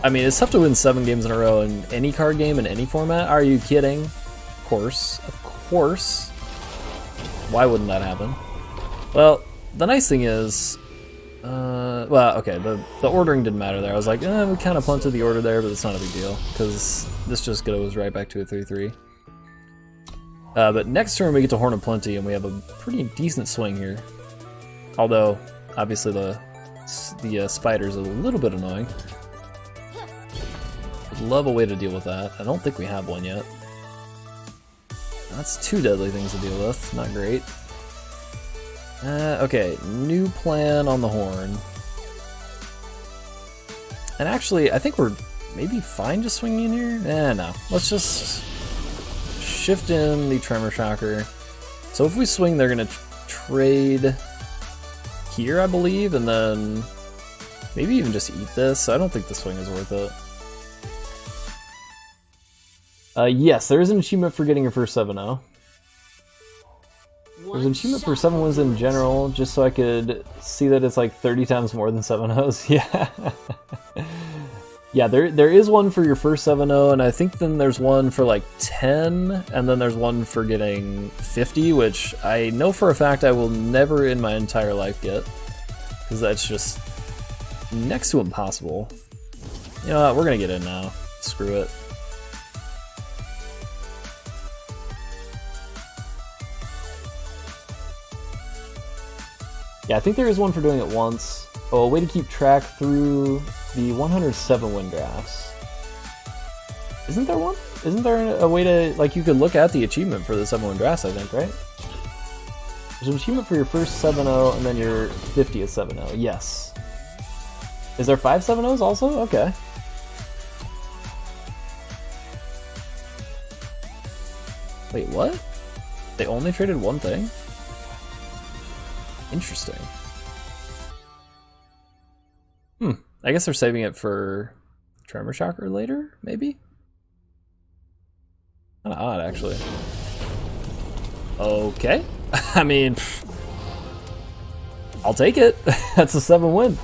I mean, it's tough to win 7 games in a row in any card game in any format. Are you kidding? Of course. Why wouldn't that happen? Well, the nice thing is, well, okay, the ordering didn't matter there. I was like, we kind of punted the order there, but it's not a big deal, because this just goes right back to a 3-3. But next turn we get to Horn of Plenty, and we have a pretty decent swing here. Although, obviously the spider's a little bit annoying. Would love a way to deal with that. I don't think we have one yet. That's 2 deadly things to deal with. Not great. Okay, new plan on the Horn. And actually, I think we're maybe fine just swinging in here? No. Let's just shift in the Tremor Shocker. So if we swing, they're going to trade here, I believe, and then maybe even just eat this. I don't think the swing is worth it. Yes, there is an achievement for getting your first 7-0. There's an achievement for 7 wins in general, just so I could see that it's like 30 times more than 7-0s. Yeah. Yeah, there is one for your first 7-0, and I think then there's one for like 10, and then there's one for getting 50, which I know for a fact I will never in my entire life get, because that's just next to impossible. You know what, we're gonna get in now. Screw it. Yeah, I think there is one for doing it once. Oh, a way to keep track through the 107 win drafts. Isn't there one? Isn't there a way to, like, you could look at the achievement for the 7-win drafts, I think, right? There's an achievement for your first 7-0 and then your 50th 7-0. Yes. Is there 5 7-0s also? Okay. Wait, what? They only traded one thing? Interesting. I guess they're saving it for Tremor Shocker later, maybe? Kinda odd, actually. Okay. I mean, I'll take it. That's a 7 win.